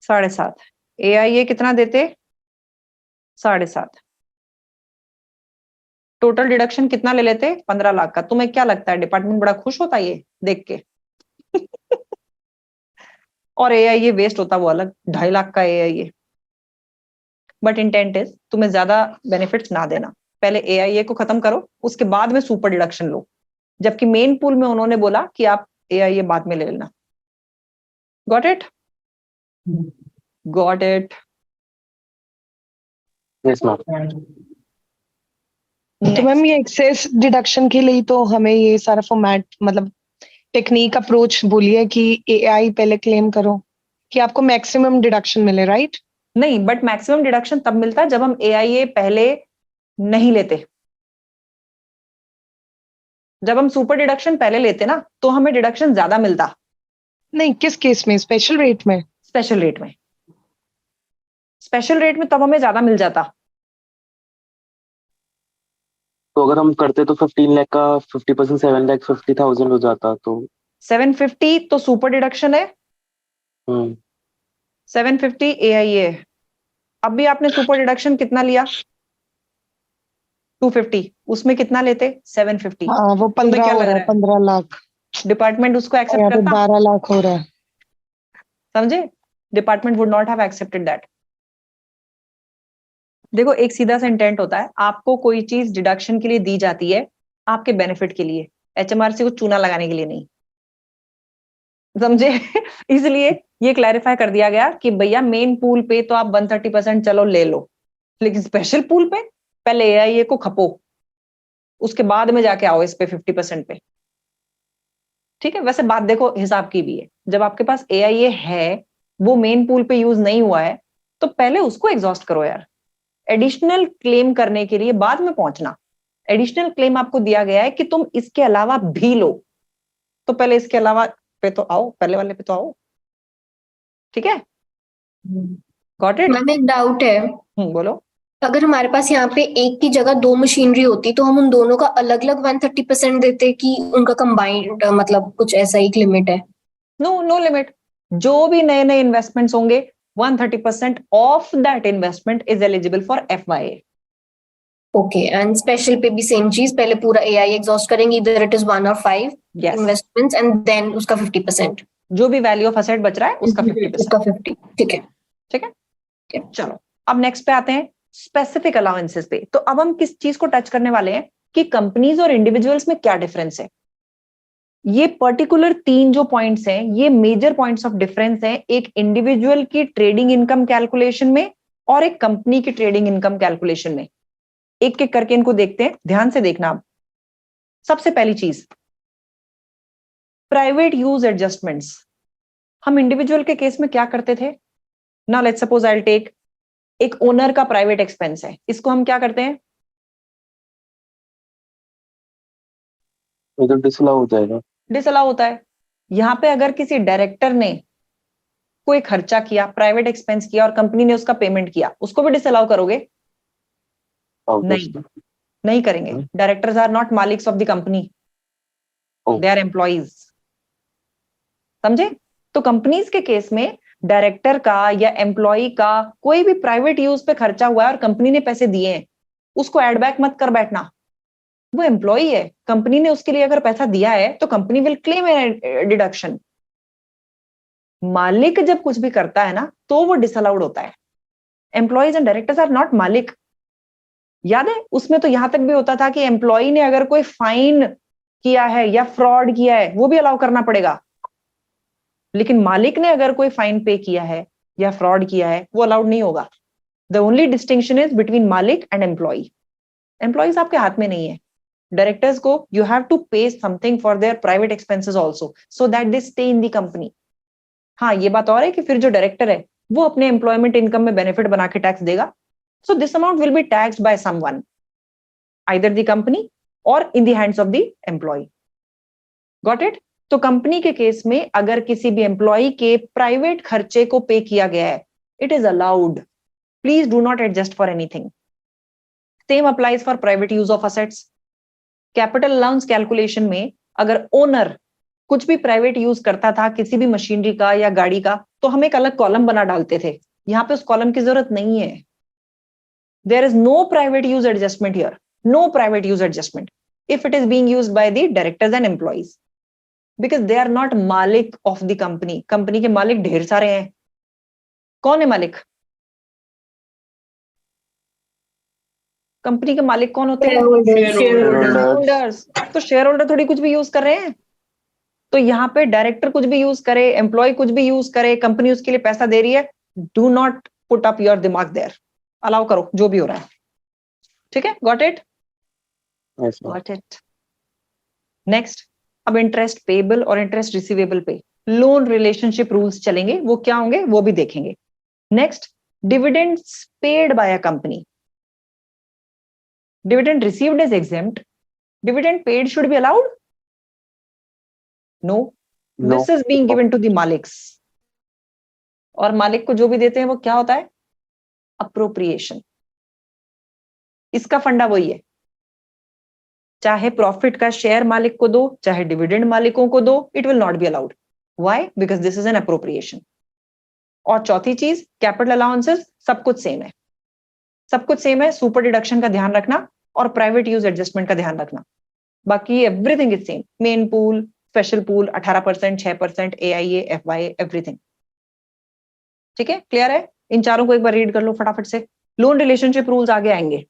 7.5, AIA कितना देते 7.5, टोटल डिडक्शन कितना ले लेते 15 लाख का। तुम्हें क्या लगता है डिपार्टमेंट बड़ा खुश होता ये देख के और AIA वेस्ट होता वो अलग 2.5 लाख का AIA। बट इंटेंट इज तुम्हें ज्यादा बेनिफिट्स ना देना, पहले AIA को खत्म करो उसके बाद में सुपर डिडक्शन लो, जबकि मेन पूल में उन्होंने बोला कि आप AIA बाद में ले लेना। Got it, got it. Yes, ma'am. तो मैम ये एक्सेस डिडक्शन के लिए तो हमें ये सारा फॉर्मेट मतलब टेक्निक अप्रोच बोलिए कि एआई पहले क्लेम करो कि आपको मैक्सिमम डिडक्शन मिले, राइट? नहीं, बट मैक्सिमम डिडक्शन तब मिलता है जब हम एआईए पहले नहीं लेते। जब हम सुपर डिडक्शन पहले लेते ना तो हमें डिडक्शन ज्यादा मिलता नहीं, किस केस में? स्पेशल रेट में? स्पेशल रेट में। स्पेशल रेट में तब हमें ज्यादा मिल जाता। तो अगर हम करते तो 15 लाख का 50% 7,50,000 हो जाता तो 750 तो सुपर डिडक्शन है, हम्म 750 एआईए। अब भी आपने सुपर डिडक्शन कितना लिया? 250। उसमें कितना लेते? 750। हाँ, वो 15 क्या हो लग रहा रहा है, है? 15 लाख। डिपार्टमेंट उसको एक्सेप्ट यहाँ पे करता? 12 लाख हो रहा है। समझे? Department would not have accepted that. देखो, एक सीधा सा इंटेंट होता है, आपको कोई चीज डिडक्शन के लिए दी जाती है आपके बेनिफिट के लिए, एचएमआरसी को चूना लगाने के लिए नहीं। समझे? इसलिए ये क्लैरिफाई कर दिया गया कि भैया मेन पूल पे तो आप 130% चलो ले लो, लेकिन स्पेशल पूल पे पहले एआईए को खपो, उसके बाद में जाके आओ इस पे 50% पे। ठीक है? वैसे बात देखो हिसाब की भी है, जब आपके पास एआईए है, वो मेन पूल पे यूज नहीं हुआ है, तो पहले उसको एग्जॉस्ट करो यार। एडिशनल क्लेम करने के लिए बाद में पहुंचना। एडिशनल क्लेम आपको दिया गया है कि तुम इसके अलावा भी लो, तो पहले इसके अलावा पे तो आओ, पहले वाले पे तो आओ। ठीक है? Got it? मैम एक डाउट है, बोलो। अगर हमारे पास यहाँ पे एक की जगह दो मशीनरी होती तो हम उन दोनों का अलग अलग 130% देते कि उनका कंबाइंड मतलब कुछ ऐसा एक लिमिट है? No, no limit. जो भी नए नए इन्वेस्टमेंट्स होंगे 130% of that investment is eligible for FYA. Okay, and special पे भी सेम चीज, पहले पूरा एआई एग्जॉस्ट करेंगे, इधर इट इज 1 और 5 Yes. इन्वेस्टमेंट्स एंड देन उसका 50%। जो भी वैल्यू ऑफ असेट बच रहा है उसका 50%। उसका 50, ठीक है। ठीक है? चलो अब नेक्स्ट पे आते हैं, स्पेसिफिक अलाउंसेस पे। तो अब हम किस चीज को टच करने वाले हैं कि कंपनीज और इंडिविजुअल्स में क्या डिफरेंस है। ये पर्टिकुलर 3 जो पॉइंट्स हैं, ये मेजर पॉइंट्स ऑफ डिफरेंस हैं, एक इंडिविजुअल की ट्रेडिंग इनकम कैलकुलेशन में और एक कंपनी की ट्रेडिंग इनकम कैलकुलेशन में। एक एक करके इनको देखते हैं, ध्यान से देखना। अब सबसे पहली चीज, प्राइवेट यूज एडजस्टमेंट्स। हम इंडिविजुअल के केस में क्या करते थे ना, let's suppose I will take, एक ओनर का प्राइवेट एक्सपेंस है, इसको हम क्या करते हैं? इधर डिसअलाउ हो जाएगा। डिसअलाउ होता है। यहां पे अगर किसी डायरेक्टर ने कोई खर्चा किया, प्राइवेट एक्सपेंस किया और कंपनी ने उसका पेमेंट किया, उसको भी डिसअलाउ करोगे? नहीं, नहीं करेंगे। डायरेक्टर्स आर नॉट मालिक्स of the company, they are employees. समझे? तो कंपनीज के केस में डायरेक्टर का या एम्प्लॉय का कोई भी प्राइवेट यूज पे खर्चा हुआ है और कंपनी ने पैसे दिए हैं, उसको एड बैक मत कर बैठना। वो एम्प्लॉय है, कंपनी ने उसके लिए अगर पैसा दिया है तो कंपनी विल क्लेम डिडक्शन। मालिक जब कुछ भी करता है ना तो वो डिसअलाउड होता है। Employees and directors are not मालिक। याद है उसमें तो यहां तक भी होता था कि एम्प्लॉय ने अगर कोई फाइन किया है या फ्रॉड किया है वो भी अलाउ करना पड़ेगा, लेकिन मालिक ने अगर कोई फाइन पे किया है या फ्रॉड किया है वो अलाउड नहीं होगा। The only distinction is between मालिक एंड एम्प्लॉय। एम्प्लॉयज आपके हाथ में नहीं है। डायरेक्टर्स को यू हैव टू पे something for their private expenses also so that they stay in the company. हाँ, ये बात और है कि फिर जो डायरेक्टर है वो अपने एम्प्लॉयमेंट इनकम में बेनिफिट बना के टैक्स देगा। So this amount will be taxed by someone, either the company और in the hands of the employee. Got it? तो कंपनी के केस में अगर किसी भी एम्प्लॉय के प्राइवेट खर्चे को पे किया गया है, it is allowed. Please do not adjust for anything. Same applies for private use of assets. Capital allowance calculation में अगर ओनर कुछ भी प्राइवेट यूज करता था किसी भी मशीनरी का या गाड़ी का, तो हम एक अलग कॉलम बना डालते थे। यहां पे उस कॉलम की जरूरत नहीं है। There is no private use adjustment here, no private use adjustment if it is being used by the directors and employees, because they are not मालिक ऑफ द कंपनी। कंपनी के मालिक ढेर सारे हैं। कौन है मालिक? कंपनी के मालिक कौन होते हैं? शेयरहोल्डर्स। तो शेयर होल्डर थोड़ी कुछ भी यूज कर रहे हैं। तो यहाँ पे डायरेक्टर कुछ भी यूज करे, एम्प्लॉय कुछ भी यूज करे, कंपनी उसके लिए पैसा दे रही है, do not put up your दिमाग देयर। अलाउ करो जो भी हो रहा है, ठीक है, got it, Yes, ma'am. Got it. Next, अब इंटरेस्ट पेबल और इंटरेस्ट रिसीवेबल पे लोन रिलेशनशिप रूल्स चलेंगे, वो क्या होंगे वो भी देखेंगे। Next, dividends paid by a company, dividend received is exempt, dividend paid should be allowed? No, No. this is being given to the maliks, और मालिक को जो भी देते हैं वो क्या होता है, अप्रोप्रिएशन। इसका फंडा वही है, चाहे प्रॉफिट का शेयर मालिक को दो, चाहे डिविडेंड मालिकों को दो, it will not be allowed. Why? Because this is an appropriation. और चौथी चीज, कैपिटल अलाउंसेस, सब कुछ सेम है, सब कुछ सेम है, सुपर डिडक्शन का ध्यान रखना और प्राइवेट यूज एडजस्टमेंट का ध्यान रखना, बाकी everything is same. Main pool, special pool 18%, 6%, AIA, FYA, everything, ठीक है, क्लियर है? इन चारों को एक बार रीड कर लो फटाफट से। लोन रिलेशनशिप रूल्स आगे आएंगे।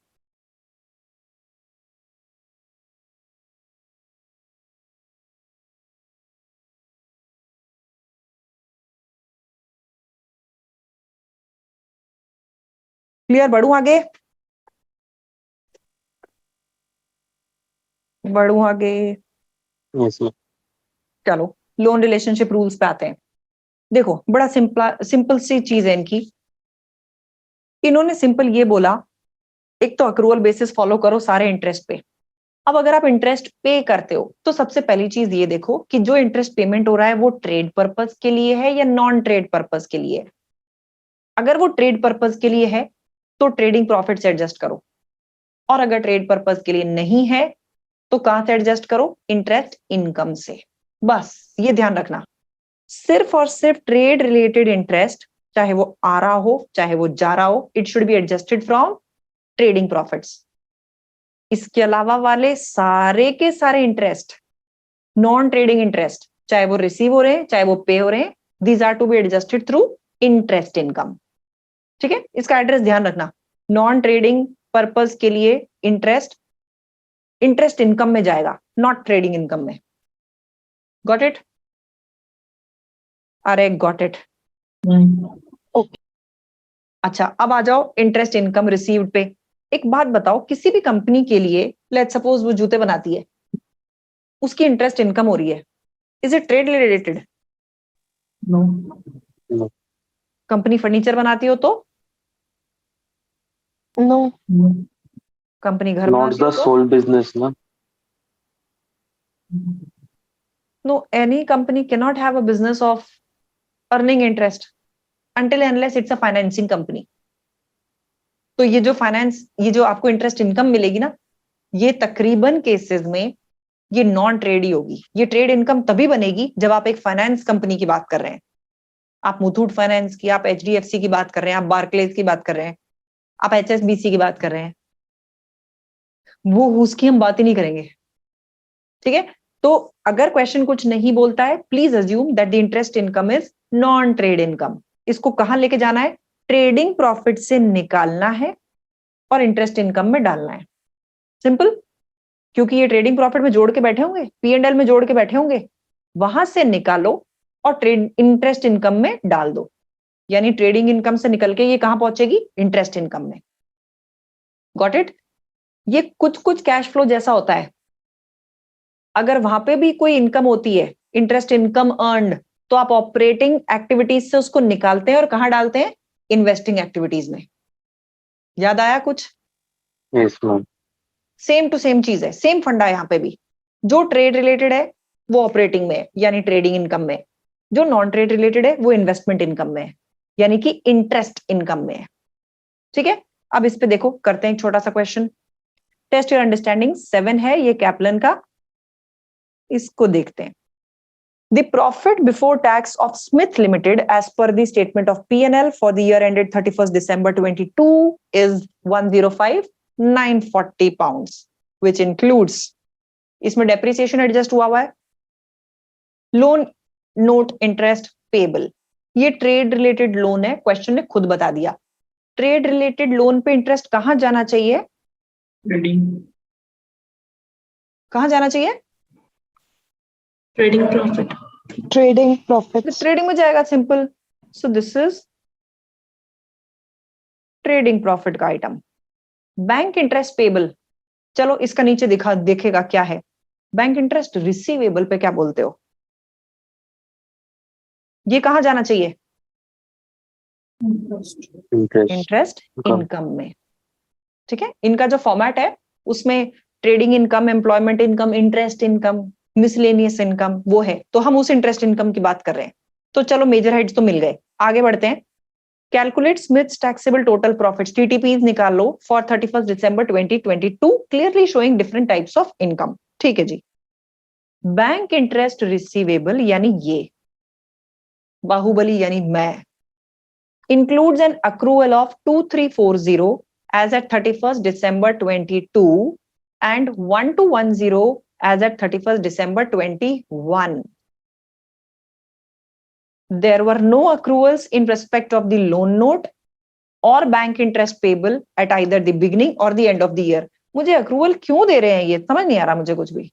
क्लियर? बढ़ू आगे, बढ़ू आगे, Yes, ma'am. चलो लोन रिलेशनशिप रूल्स पे आते हैं। देखो बड़ा सिंपल सी चीज है इनकी। इन्होंने सिंपल ये बोला, एक तो अक्रूवल बेसिस फॉलो करो सारे इंटरेस्ट पे। अब अगर आप इंटरेस्ट पे करते हो तो सबसे पहली चीज ये देखो कि जो इंटरेस्ट पेमेंट हो रहा है वो ट्रेड पर्पस के लिए है या नॉन ट्रेड पर्पस के लिए है। अगर वो ट्रेड पर्पस के लिए है तो ट्रेडिंग प्रॉफिट से एडजस्ट करो, और अगर ट्रेड पर्पस के लिए नहीं है तो कहां से एडजस्ट करो, इंटरेस्ट इनकम से। बस ये ध्यान रखना, सिर्फ और सिर्फ ट्रेड रिलेटेड इंटरेस्ट, चाहे वो आ रहा हो चाहे वो जा रहा हो, it should be adjusted from trading profits. इसके अलावा वाले सारे के सारे इंटरेस्ट, नॉन ट्रेडिंग इंटरेस्ट, चाहे वो रिसीव हो रहे हैं चाहे वो पे हो रहे हैं, these are to be adjusted through interest income, ठीक है? इसका एड्रेस ध्यान रखना, नॉन ट्रेडिंग पर्पस के लिए इंटरेस्ट इंटरेस्ट इनकम में जाएगा, नॉट ट्रेडिंग इनकम में। Got it? अरे गॉट इट, ओके। अच्छा अब आ जाओ इंटरेस्ट इनकम रिसीव्ड पे। एक बात बताओ, किसी भी कंपनी के लिए, लेट्स सपोज वो जूते बनाती है, उसकी इंटरेस्ट इनकम हो रही है, is it trade related? No. Company furniture बनाती हो तो? नो, कंपनी घर Not बनाती the हो तो? sole business, no? No, any company cannot have a business of earning interest until and unless it's a financing company. तो ये जो फाइनेंस, ये जो आपको इंटरेस्ट इनकम मिलेगी ना, ये तकरीबन केसेस में ये नॉन ट्रेड ही होगी। ये ट्रेड इनकम तभी बनेगी जब आप एक फाइनेंस कंपनी की बात कर रहे हैं, आप मुथूट फाइनेंस की, आप HDFC की बात कर रहे हैं, आप बार्कलेज की बात कर रहे हैं, आप HSBC की बात कर रहे हैं, वो उसकी हम बात ही नहीं करेंगे, ठीक है? तो अगर क्वेश्चन कुछ नहीं बोलता है, please assume that the interest income is non trade income. इसको कहां लेके जाना है, ट्रेडिंग प्रॉफिट से निकालना है और इंटरेस्ट इनकम में डालना है, सिंपल। क्योंकि ये ट्रेडिंग प्रॉफिट में जोड़ के बैठे होंगे, P&L में जोड़ के बैठे होंगे, वहां से निकालो और ट्रेड इंटरेस्ट इनकम में डाल दो, यानी ट्रेडिंग इनकम से निकल के ये कहां पहुंचेगी, इंटरेस्ट इनकम में। Got it? ये कुछ कुछ कैश फ्लो जैसा होता है, अगर वहां पे भी कोई इनकम होती है, इंटरेस्ट इनकम अर्न्ड, तो आप ऑपरेटिंग एक्टिविटीज से उसको निकालते हैं और कहां डालते हैं, इन्वेस्टिंग एक्टिविटीज में। याद आया कुछ? Yes, ma'am. Same to same चीज है, सेम फंडा है यहाँ पे भी। जो ट्रेड रिलेटेड है वो ऑपरेटिंग में है, यानी ट्रेडिंग इनकम में। जो नॉन ट्रेड रिलेटेड है वो इन्वेस्टमेंट इनकम में है, यानी कि इंटरेस्ट इनकम में है, ठीक है? अब इस पे देखो, करते हैं एक छोटा सा क्वेश्चन, टेस्ट योर अंडरस्टैंडिंग। 7 है ये कैप्लन का, इसको देखते हैं। The profit before tax of Smith Limited as per the statement of P&L for the year ended 31st December 22 is 105,940 pounds, which includes, इसमें depreciation adjust हुआ है, loan note interest payable। ये ट्रेड रिलेटेड लोन है, question ने खुद बता दिया। Trade related loan पे इंटरेस्ट कहां जाना चाहिए, कहां जाना चाहिए, trading profit. Trading profits. Trading में जाएगा, simple. So this is trading profit का आइटम। बैंक इंटरेस्ट पेबल, चलो इसका नीचे देखेगा क्या है। बैंक इंटरेस्ट रिसीवेबल पे क्या बोलते हो? ये कहां जाना चाहिए? इंटरेस्ट इनकम में। ठीक है, इनका जो फॉर्मेट है उसमें trading income, employment income, interest income, miscellaneous income वो है, तो हम उस इंटरेस्ट इनकम की बात कर रहे हैं। तो चलो मेजर हेड्स तो मिल गए, आगे बढ़ते हैं। Calculate Smith's taxable total profits, TTPs निकाल लो for 31 December 2022 clearly showing different types of income. ठीक है जी। बैंक इंटरेस्ट रिसीवेबल यानी ये बाहुबली यानी मैं, includes an accrual of 2340 as at 31st December 22 and 1210 as at 31st December 21. There were no accruals in respect of the loan note or bank interest payable at either the beginning or the end of the year. मुझे accrual क्यों दे रहे हैं ये समझ नहीं आ रहा मुझे कुछ भी.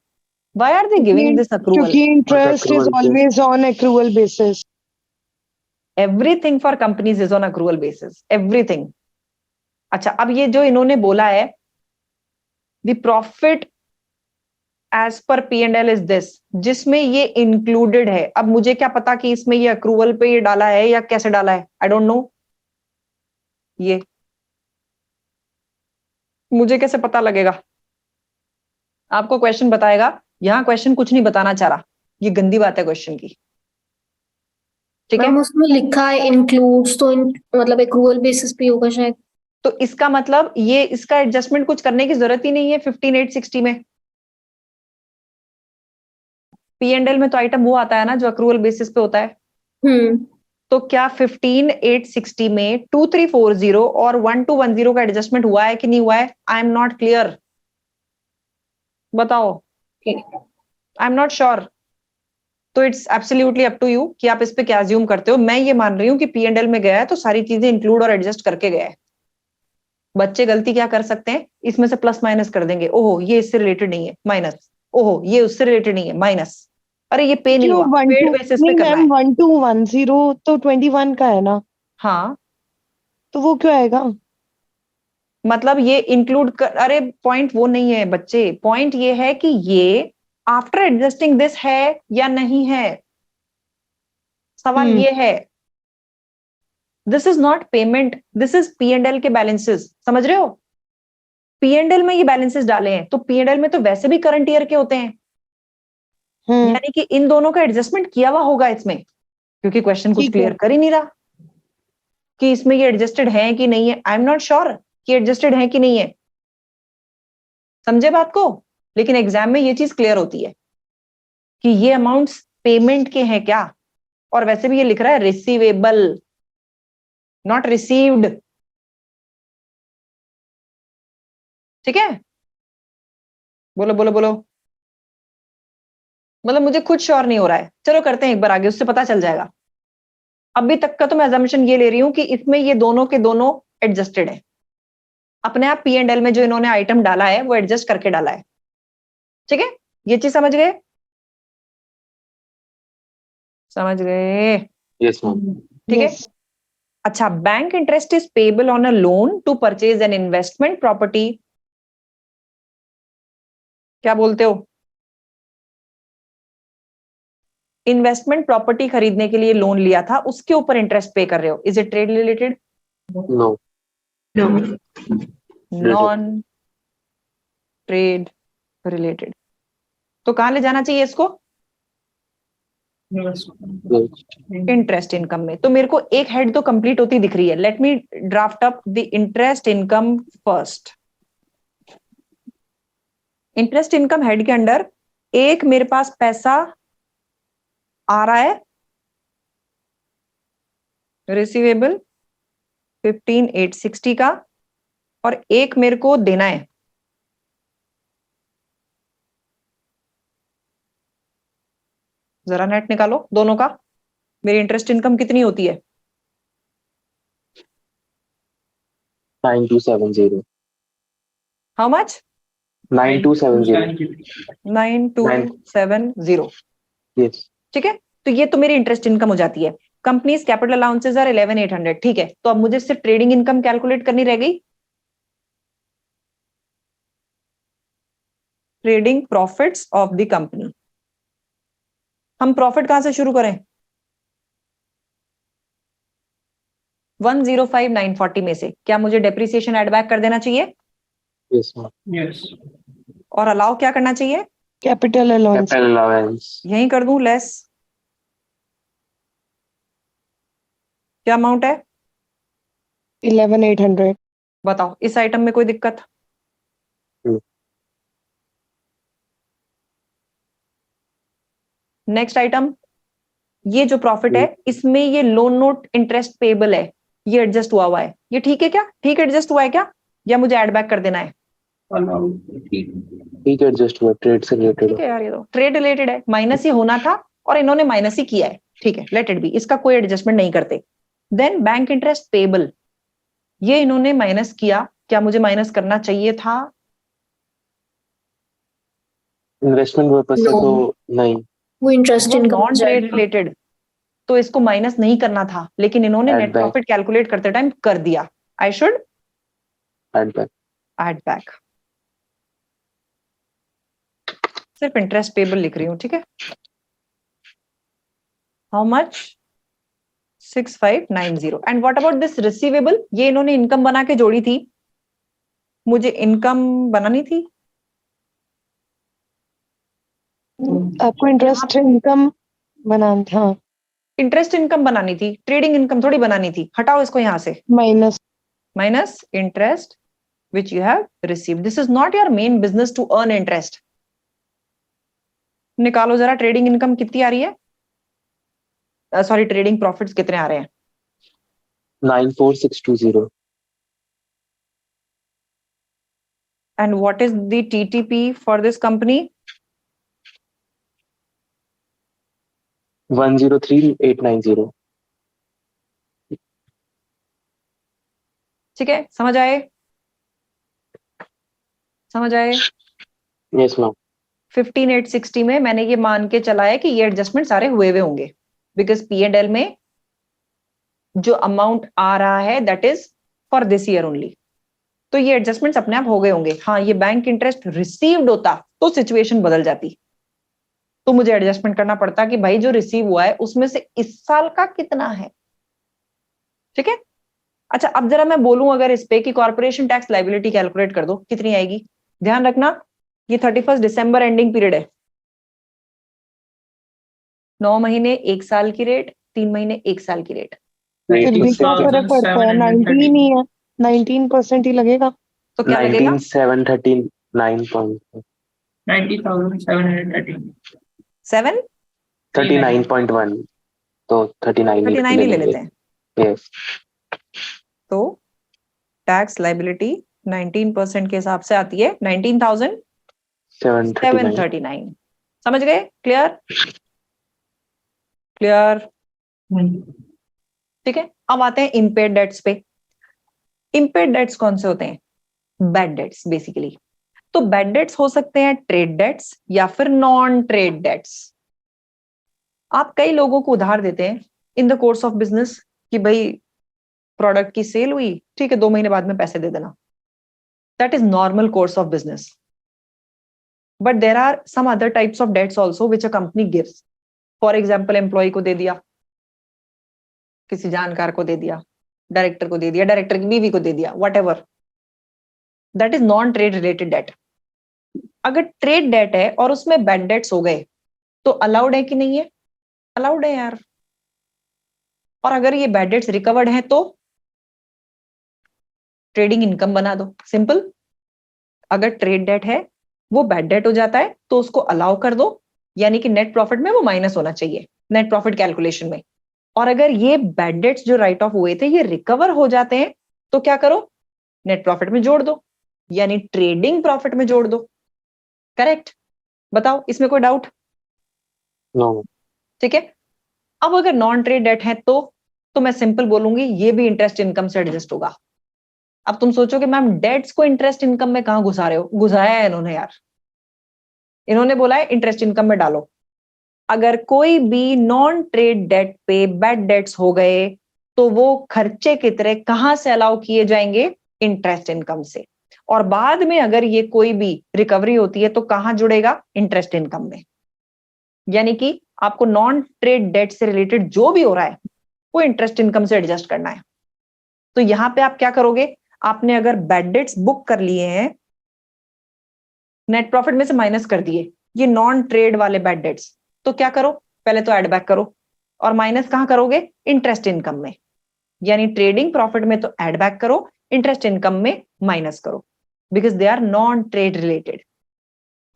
Why are they giving this accrual? क्योंकि interest is always on accrual basis. Everything for companies is on accrual basis. Everything. अच्छा, अब ये जो इन्होंने बोला है the profit as per P&L is this, जिसमें ये included है। अब मुझे क्या पता कि इसमें ये accrual पे ये डाला है या कैसे डाला है, I don't know। ये मुझे कैसे पता लगेगा? आपको क्वेश्चन बताएगा, यहाँ क्वेश्चन कुछ नहीं बताना चाह रहा, ये गंदी बात है क्वेश्चन की। ठीक है, मैम उसमें लिखा है इंक्लूड्स, तो मतलब एक्रूअल बेसिस पे होगा शायद। तो इसका मतलब ये इसका एडजस्टमेंट कुछ करने की जरूरत ही नहीं है 15860 में। P&L में तो आइटम वो आता है ना जो अक्रूवल बेसिस पे होता है। तो क्या 15860 में 2340 और 1210 का एडजस्टमेंट हुआ है कि नहीं हुआ है? आई एम नॉट क्लियर, बताओ। I am not sure. तो it's absolutely up to you कि आप इस पे क्या अज्यूम करते हो। मैं ये मान रही हूँ कि P&L में गया है तो सारी चीजें इंक्लूड और एडजस्ट करके गया है। बच्चे गलती क्या कर सकते हैं, इसमें से प्लस माइनस कर देंगे, ओहो ये इससे रिलेटेड नहीं है, माइनस, ओहो ये उससे रिलेटेड नहीं है, माइनस, अरे ये पे नहीं हुआ, पेड बेसिस पे करना है। 1210 तो 21 का है ना? हाँ, तो वो क्यों आएगा? मतलब ये इंक्लूड कर, अरे पॉइंट वो नहीं है बच्चे, पॉइंट ये है कि ये आफ्टर एडजस्टिंग दिस है या नहीं है, सवाल ये है। This is not payment, this is P&L के बैलेंसेस, समझ रहे हो? P&L में ये बैलेंसेस डाले हैं, तो P&L में तो वैसे भी करंट ईयर के होते हैं, यानी कि इन दोनों का एडजस्टमेंट किया हुआ होगा इसमें, क्योंकि क्वेश्चन कुछ क्लियर कर ही नहीं रहा कि इसमें ये एडजस्टेड है कि नहीं है। आई एम नॉट श्योर कि एडजस्टेड है कि नहीं है, समझे बात को? लेकिन एग्जाम में ये चीज क्लियर होती है कि ये अमाउंट्स पेमेंट के हैं क्या, और वैसे भी ये लिख रहा है रिसीवेबल, नॉट रिसीव्ड। ठीक है, बोलो बोलो बोलो। मतलब मुझे खुद श्योर नहीं हो रहा है, चलो करते हैं एक बार आगे, उससे पता चल जाएगा। अभी तक का तो मैं अजम्पशन ये ले रही हूं कि इसमें ये दोनों के दोनों एडजस्टेड है, अपने आप P&L में जो इन्होंने आइटम डाला है वो एडजस्ट करके डाला है। ठीक है, ये चीज समझ गए? समझ गए? Yes ma'am. ठीक है। अच्छा, bank interest is payable on a loan to purchase an investment property, क्या बोलते हो? इन्वेस्टमेंट प्रॉपर्टी खरीदने के लिए लोन लिया था, उसके ऊपर इंटरेस्ट पे कर रहे हो, is it trade related? No. Non trade related. तो कहां ले जाना चाहिए इसको? इंटरेस्ट इनकम में। तो मेरे को एक हेड तो कंप्लीट होती दिख रही है, let me draft up the interest income first. Interest income head के अंडर एक मेरे पास पैसा आ रहा है रिसीवेबल 15860 का, और एक मेरे को देना है। जरा नेट निकालो दोनों का, मेरी इंटरेस्ट इनकम कितनी होती है? 9270। How much? 9270। 9270। यस। ठीक है, तो ये तो मेरी इंटरेस्ट इनकम हो जाती है। कंपनीज कैपिटल अलाउंसेस आर 11,800, ठीक है। तो अब मुझे सिर्फ ट्रेडिंग इनकम कैलकुलेट करनी रह गई, trading profits of the company. हम प्रॉफिट कहां से शुरू करें? 105,940 में से क्या मुझे डेप्रिसिएशन एड बैक कर देना चाहिए? Yes, ma'am. Yes. और अलाउ क्या करना चाहिए? Capital allowance Capital allowance. यहीं कर दूं लेस। क्या अमाउंट है? 11,800। बताओ इस आइटम में कोई दिक्कत? हम्म। नेक्स्ट आइटम, ये जो प्रॉफिट है इसमें ये लोन नोट इंटरेस्ट पेबल है, ये एडजस्ट हुआ है, ये ठीक है क्या? ठीक एडजस्ट हुआ है क्या, या मुझे एड बैक कर देना है? ठीक है, एडजस्ट हुआ, ट्रेड से रिलेटेड ठीक है यार, ये तो ट्रेड रिलेटेड है, माइनस ही होना था और इन्होंने माइनस ही किया है, ठीक है, लेट इट बी, इसका कोई एडजस्टमेंट नहीं करते। देन बैंक इंटरेस्ट पेबल, ये इन्होंने माइनस किया, क्या मुझे माइनस करना चाहिए था? इन्वेस्टमेंट पर्पस से No. तो नहीं। वो इंटरेस्ट वो इनकम नॉन ट्रेड रिलेटेड, तो इसको माइनस नहीं करना था, लेकिन इन्होंने Add net back. Profit calculate करते टाइम कर दिया। I should add back. Add back. सिर्फ इंटरेस्ट पेबल लिख रही हूँ, ठीक है। How much? 6590। And what about this receivable, ये इन्होंने इनकम बना के जोड़ी थी, मुझे इनकम बनानी थी। आपको इंटरेस्ट इनकम बनाना था, इंटरेस्ट इनकम बनानी थी, ट्रेडिंग इनकम थोड़ी बनानी थी। हटाओ इसको यहां से, minus minus interest which you have received. This is not your main business to earn interest. निकालो जरा ट्रेडिंग इनकम कितनी आ रही है, सॉरी ट्रेडिंग प्रॉफिट्स कितने आ रहे हैं? 94620। And what is the TTP for this company? 103890। ठीक है, समझ आए? समझ आए? Yes ma'am. 15,860 में मैंने ये मान के चला है कि ये एडजस्टमेंट सारे हुए हुए होंगे, बिकॉज P&L में जो अमाउंट आ रहा है that is for this year only, तो ये एडजस्टमेंट्स अपने आप हो गए होंगे। हाँ, ये बैंक इंटरेस्ट रिसीव्ड होता तो सिचुएशन बदल जाती, तो मुझे एडजस्टमेंट करना पड़ता कि भाई जो रिसीव हुआ है उसमें से इस साल का कितना है। ठीक है, अच्छा अब जरा मैं बोलूं अगर इस पे कि कॉर्पोरेशन टैक्स लाइबिलिटी कैलकुलेट कर दो, कितनी आएगी? ध्यान रखना ये 31 दिसंबर एंडिंग पीरियड है, 9 महीने 1 साल की रेट, 3 महीने 1 साल की रेट। फिर भी क्या फर्क पड़ता है? 19 ही है, 19% ही लगेगा। तो क्या लगेगा? 19,739 90,713। 7 39.1, तो 39 39 ही ले लेते हैं। यस। तो टैक्स लाइबिलिटी 19% के हिसाब से आती है 19,739। समझ गए? क्लियर? क्लियर? ठीक है, अब आते हैं इम्पेयर्ड डेट्स पे। इम्पेयर्ड डेट्स कौन से होते हैं? Bad debts basically. तो बैड डेट्स हो सकते हैं ट्रेड डेट्स या फिर नॉन ट्रेड डेट्स। आप कई लोगों को उधार देते हैं in the course of business कि भाई प्रोडक्ट की सेल हुई, ठीक है 2 महीने बाद में पैसे दे देना, that is normal course of business. But there are some other types of debts also which a company gives. For example employee को दे दिया, किसी जानकार को दे दिया, डायरेक्टर को दे दिया, डायरेक्टर की बीवी को दे दिया, whatever, that is non trade related debt. अगर ट्रेड डेट है और उसमें बैड डेट्स हो गए तो अलाउड है कि नहीं है? अलाउड है यार। और अगर ये बैड डेट्स रिकवर्ड हैं तो ट्रेडिंग इनकम बना दो, सिंपल। अगर ट्रेड डेट है वो बैड डेट हो जाता है तो उसको अलाउ कर दो, यानी कि नेट प्रॉफिट में वो माइनस होना चाहिए नेट प्रॉफिट कैलकुलेशन में। और अगर ये बैड डेट्स जो राइट ऑफ हुए थे ये रिकवर हो जाते हैं तो क्या करो? नेट प्रॉफिट में जोड़ दो, यानी ट्रेडिंग प्रॉफिट में जोड़ दो। करेक्ट? बताओ इसमें कोई डाउट? नो। ठीक है, अब अगर नॉन ट्रेड डेट है तो मैं सिंपल बोलूंगी ये भी इंटरेस्ट इनकम से एडजस्ट होगा। अब तुम सोचोगे मैम डेट्स को इंटरेस्ट इनकम में कहां घुसा रहे हो? घुसाया है इन्होंने यार, इन्होंने बोला है इंटरेस्ट इनकम में डालो। अगर कोई भी नॉन ट्रेड डेट पे बैड डेट्स हो गए तो वो खर्चे की तरह कहां से अलाउ किए जाएंगे? इंटरेस्ट इनकम से। और बाद में अगर ये कोई भी रिकवरी होती है तो कहां जुड़ेगा? इंटरेस्ट इनकम में। यानी कि आपको नॉन ट्रेड डेट से रिलेटेड जो भी हो रहा है वो इंटरेस्ट इनकम से एडजस्ट करना है। तो यहां पे आप क्या करोगे? आपने अगर बैड डेट्स बुक कर लिए हैं, नेट प्रॉफिट में से माइनस कर दिए ये नॉन ट्रेड वाले बैड डेट्स, तो क्या करो? पहले तो एड बैक करो और माइनस कहां करोगे? इंटरेस्ट इनकम में। यानी ट्रेडिंग प्रॉफिट में तो एड बैक करो, इंटरेस्ट इनकम में माइनस करो, because they are non trade related.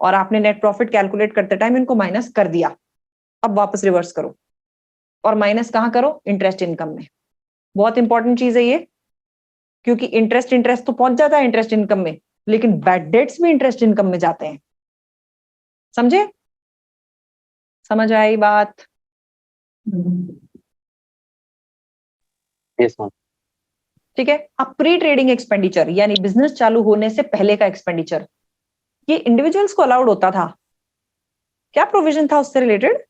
और आपने नेट प्रॉफिट कैलकुलेट करते टाइम इनको माइनस कर दिया, अब वापस रिवर्स करो और माइनस कहां करो? इंटरेस्ट इनकम में। बहुत इंपॉर्टेंट चीज है ये, क्योंकि इंटरेस्ट तो पहुंच जाता है इंटरेस्ट इनकम में, लेकिन बैड डेट्स भी इंटरेस्ट इनकम में जाते हैं। समझे? समझ आई बात? Yes ma'am. ठीक है। अब प्री ट्रेडिंग एक्सपेंडिचर यानी बिजनेस चालू होने से पहले का एक्सपेंडिचर, ये इंडिविजुअल्स को अलाउड होता था। क्या प्रोविजन था उससे related?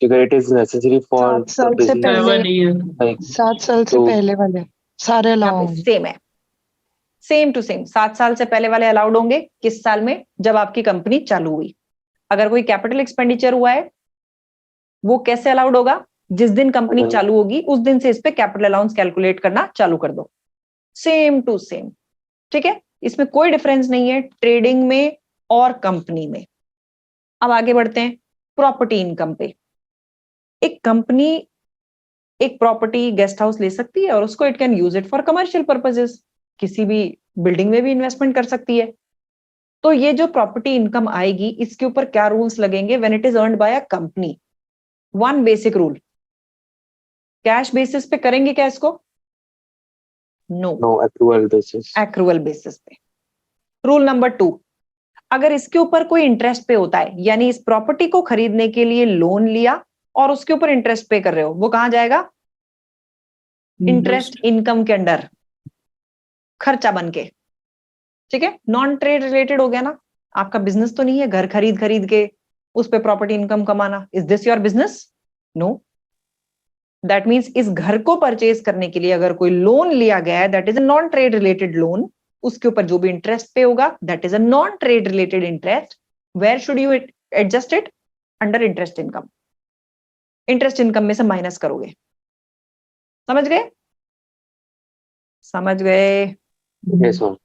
Because it is necessary for 7 साल the से business, पहले, नहीं है। like 7 साल से तो- पहले वाले सारे यहाँ अलाउ पे सेम है, सेम टू सेम। 7 साल से पहले वाले अलाउड होंगे किस साल में? जब आपकी कंपनी चालू हुई। अगर कोई कैपिटल एक्सपेंडिचर हुआ है वो कैसे अलाउड होगा? जिस दिन कंपनी चालू होगी उस दिन से इस पे कैपिटल अलाउंस कैलकुलेट करना चालू कर दो। Same to same. ठीक है, इसमें कोई डिफरेंस नहीं है ट्रेडिंग में और कंपनी में। अब आगे बढ़ते हैं प्रॉपर्टी इनकम पे। एक कंपनी एक प्रॉपर्टी गेस्ट हाउस ले सकती है और उसको it can use it for commercial purposes, किसी भी बिल्डिंग में भी इन्वेस्टमेंट कर सकती है। तो ये जो प्रॉपर्टी इनकम आएगी इसके ऊपर क्या रूल्स लगेंगे? When it is earned by a company, one basic rule, cash basis पे करेंगे क्या इसको? नो, no accrual basis. Accrual basis पे। रूल नंबर 2, अगर इसके ऊपर कोई इंटरेस्ट पे होता है, यानी इस प्रॉपर्टी को खरीदने के लिए लोन लिया और उसके ऊपर इंटरेस्ट पे कर रहे हो, वो कहां जाएगा? इंटरेस्ट इनकम के अंडर, खर्चा बन के। ठीक है, नॉन ट्रेड रिलेटेड हो गया ना। आपका बिजनेस तो नहीं है घर खरीद खरीद के उस पे प्रॉपर्टी इनकम कमाना। Is this your business? No. That means इस घर को परचेज करने के लिए अगर कोई लोन लिया गया है, that is a non trade related loan. उसके ऊपर जो भी इंटरेस्ट पे होगा that is a non trade related interest. Where should you adjust it? Under interest income. Interest income में से माइनस करोगे। समझ गए? समझ गए? Yes ma'am.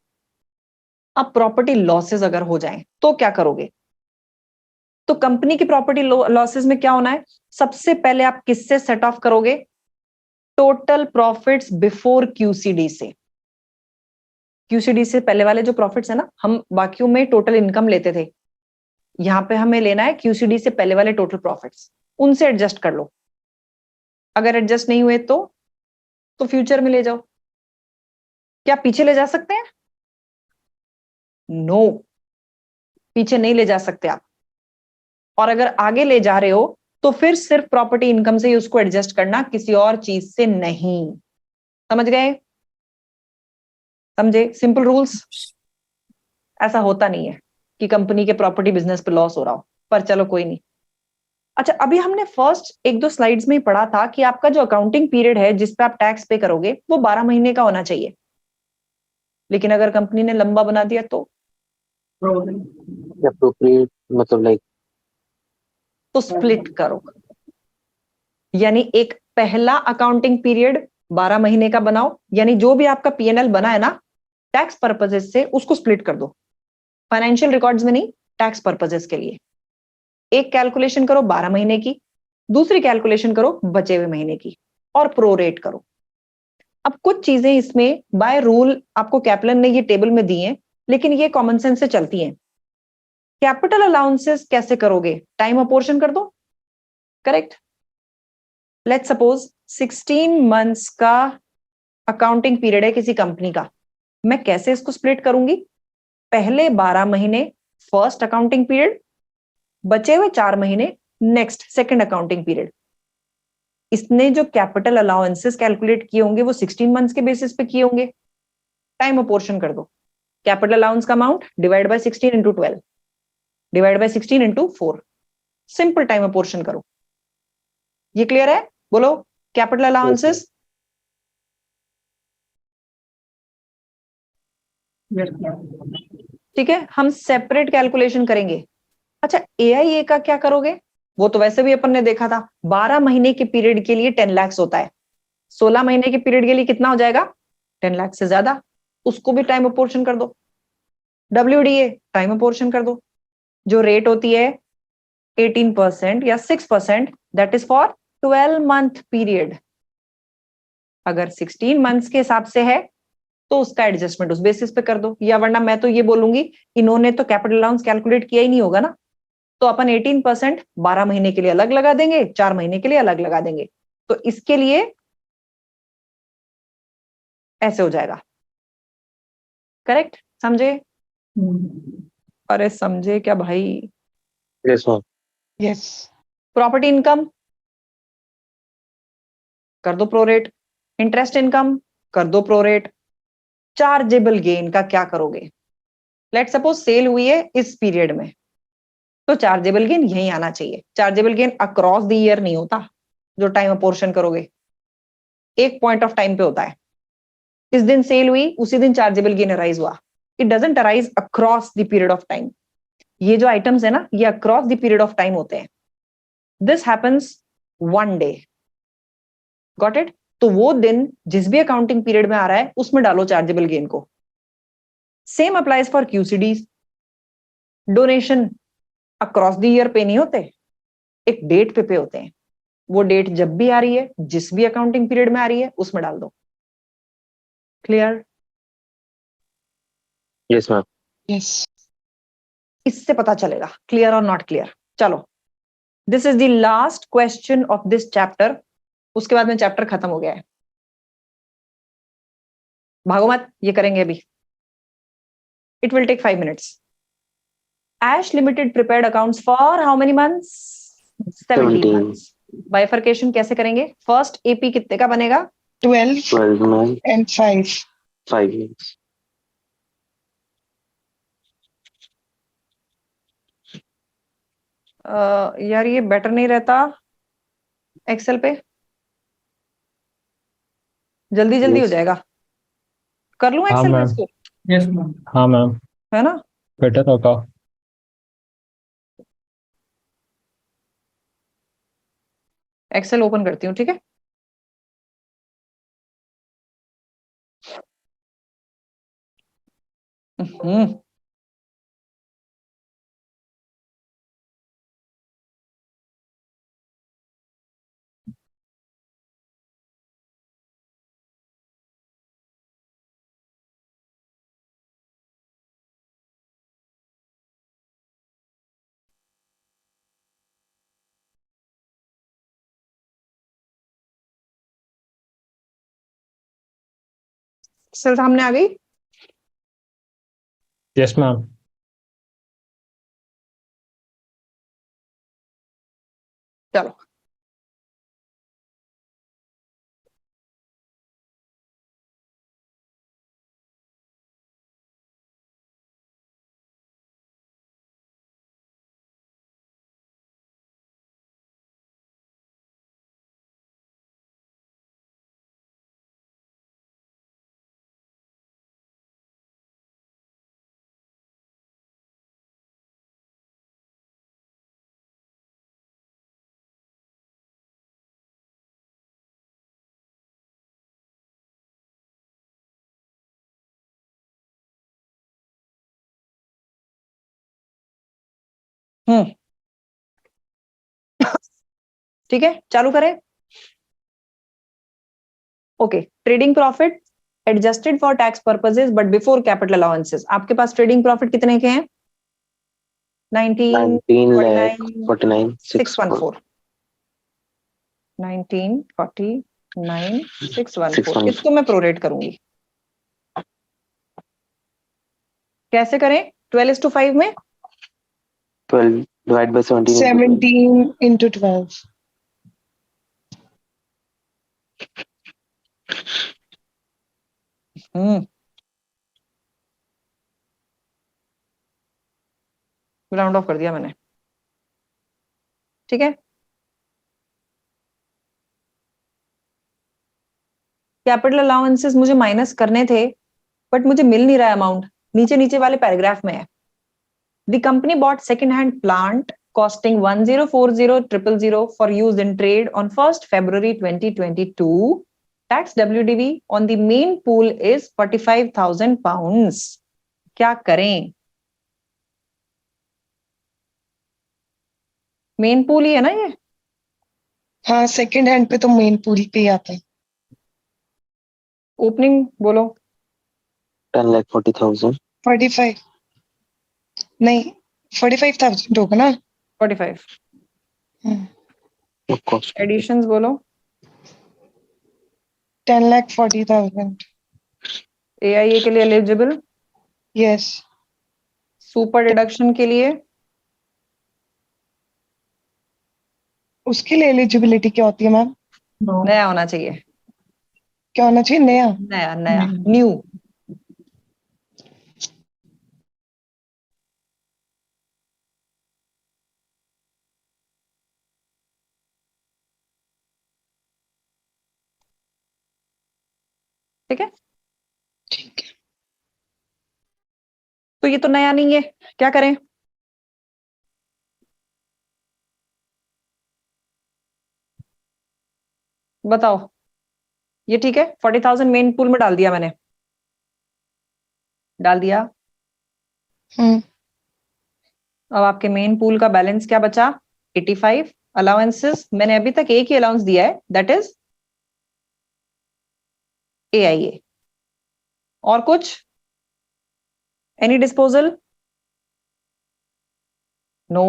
अब प्रॉपर्टी लॉसेस अगर हो जाएं तो क्या करोगे? तो कंपनी की प्रॉपर्टी लॉसेस में क्या होना है? सबसे पहले आप किससे सेट ऑफ करोगे? टोटल प्रॉफिट्स बिफोर क्यूसीडी से। क्यूसीडी से पहले वाले जो प्रॉफिट्स है ना, हम बाकियों में टोटल इनकम लेते थे, यहां पे हमें लेना है क्यूसीडी से पहले वाले टोटल प्रॉफिट्स। उनसे एडजस्ट कर लो। अगर एडजस्ट नहीं हुए तो फ्यूचर में ले जाओ। क्या पीछे ले जा सकते हैं? नो, पीछे नहीं ले जा सकते आप। और अगर आगे ले जा रहे हो तो फिर सिर्फ प्रॉपर्टी इनकम से ही उसको एडजस्ट करना, किसी और चीज से नहीं। समझ गए? समझे? Simple rules. ऐसा होता नहीं है कि कंपनी के प्रॉपर्टी बिजनेस पे लॉस हो रहा हो, पर चलो कोई नहीं। अच्छा, अभी हमने फर्स्ट 1-2 स्लाइड्स में ही पढ़ा था कि आपका जो अकाउंटिंग पीरियड है जिस पे आप टैक्स पे करोगे वो 12 महीने का होना चाहिए। लेकिन अगर कंपनी ने लंबा बना दिया तो Appropriate मतलब like स्प्लिट करो। यानी एक पहला अकाउंटिंग पीरियड 12 महीने का बनाओ, यानी जो भी आपका पीएनएल बना है ना टैक्स पर्पसेस से, उसको स्प्लिट कर दो। फाइनेंशियल रिकॉर्ड्स में नहीं, टैक्स पर्पसेस के लिए। एक कैलकुलेशन करो 12 महीने की, दूसरी कैलकुलेशन करो बचे हुए महीने की, और प्रोरेट करो। अब कुछ चीजें इसमें बाय रूल आपको कैपलन ने ये टेबल में दी हैं, लेकिन ये कॉमन सेंस से चलती हैं। कैपिटल अलाउंसेस कैसे करोगे? टाइम अपोर्शन कर दो। करेक्ट। लेट्स सपोज 16 मंथ्स का अकाउंटिंग पीरियड है किसी कंपनी का। मैं कैसे इसको स्प्लिट करूंगी? पहले 12 महीने फर्स्ट अकाउंटिंग पीरियड, बचे हुए 4 महीने नेक्स्ट सेकंड अकाउंटिंग पीरियड। इसने जो कैपिटल अलाउंसेस कैलकुलेट किए होंगे वो 16 मंथ्स के बेसिस पे किए होंगे। टाइम अपोर्शन कर दो। कैपिटल अलाउंस का amount divide by 16 into 12 divide by 16 into 4। Simple time apportion करो। ये क्लियर है? बोलो कैपिटल अलाउंसेस। ठीक है, हम सेपरेट कैलकुलेशन करेंगे। अच्छा, AIA का क्या करोगे? वो तो वैसे भी अपन ने देखा था, 12 महीने के पीरियड के लिए 10 लाख होता है, 16 महीने के पीरियड के लिए कितना हो जाएगा? 10 लाख से ज्यादा। उसको भी टाइम अपोर्शन कर दो। WDA टाइम अपोर्शन कर दो। जो रेट होती है 18% या 6%, that is for 12 month period. अगर 16 मंथ्स के हिसाब से है तो उसका एडजस्टमेंट उस बेसिस पे कर दो, या वरना मैं तो ये बोलूंगी इन्होंने तो कैपिटल अलाउंस कैलकुलेट किया ही नहीं होगा ना, तो अपन 18% 12 महीने के लिए अलग लगा देंगे, 4 महीने के लिए अलग लगा देंगे। तो इसके लिए ऐसे हो जाएगा। करेक्ट? समझे? अरे समझे क्या भाई? Yes, ma'am. Yes. Property income कर दो प्रोरेट, इंटरेस्ट इनकम कर दो प्रोरेट। चार्जेबल गेन का क्या करोगे? लेट सपोज सेल हुई है इस पीरियड में, तो चार्जेबल गेन यही आना चाहिए। Chargeable gain across the year नहीं होता, जो टाइम अपोर्शन करोगे एक पॉइंट ऑफ टाइम पे होता है। इस दिन सेल हुई, उसी दिन चार्जेबल गेन अराइज हुआ। It doesn't arise across the period of time. ये जो आइटम्स है ना, ये across the period of time होते हैं। This happens one day. Got it? तो वो दिन जिस भी अकाउंटिंग पीरियड में आ रहा है उसमें डालो चार्जेबल गेन को। Same applies for QCDs। Donation across the year पे नहीं होते, एक डेट पे होते हैं। वो डेट जब भी आ रही है, जिस भी अकाउंटिंग पीरियड में आ रही है, उसमें डाल दो। क्लियर? Yes, ma'am. यस। इससे पता चलेगा क्लियर और नॉट क्लियर। चलो, this is the last question of this chapter. उसके बाद में चैप्टर खत्म हो गया है। भागो मत, ये करेंगे अभी। It will take 5 minutes. Ash Limited prepared accounts for how many months? 17 17. months. Bifurcation कैसे करेंगे? फर्स्ट AP कितने का बनेगा? 12 12 months, and 5. 5 months. यार ये बेटर नहीं रहता एक्सेल पे? जल्दी जल्दी हो Yes. जाएगा। कर लूं हाँ एक्सेल में मैम। इसको? Yes, ma'am. हाँ मैम, है ना? बेटर होगा। एक्सेल ओपन करती हूँ, ठीक है? हम्म एक्सेल सामने आ गई। Yes ma'am. चलो, ठीक है, चालू करें। Okay, trading profit adjusted for tax purposes but before capital allowances. आपके पास ट्रेडिंग प्रॉफिट कितने के हैं? 19 19 lakh 49 49 614। 1949 614। 614. इसको मैं प्रोरेट करूंगी। कैसे करें? 12:5 में। 12 divided by 17 into 12. 17 into 12. Round of कर दिया मैंने। ठीक है, कैपिटल अलाउंसेस मुझे माइनस करने थे बट मुझे मिल नहीं रहा अमाउंट, नीचे नीचे वाले पैराग्राफ में है। The company bought second hand plant costing 1,040,000 for use in trade on 1st February 2022. Tax WDV on the main pool is 45,000 pounds. क्या करें? मेन पूल ही है ना ये? हाँ, सेकंड हैंड पे तो मेन पूल पे ही आता है। ओपनिंग बोलो। 10,40,000. 45 नहीं, 45,000 होगा ना। 45। Of course. एडिशंस बोलो। 10,40,000। AIA के लिए एलिजिबल, यस। सुपर डिडक्शन के लिए उसके लिए एलिजिबिलिटी क्या होती है मैम? नया होना चाहिए, क्या होना चाहिए? नया। नया नया न्यू। ठीक है, ठीक है। तो ये तो नया नहीं है, क्या करें? बताओ। ये ठीक है, 40,000 मेन पूल में डाल दिया मैंने, डाल दिया। अब आपके मेन पूल का बैलेंस क्या बचा? 85। अलाउंसेस मैंने अभी तक एक ही अलाउंस दिया है, दैट इज AIA। और कुछ? Any disposal? नो।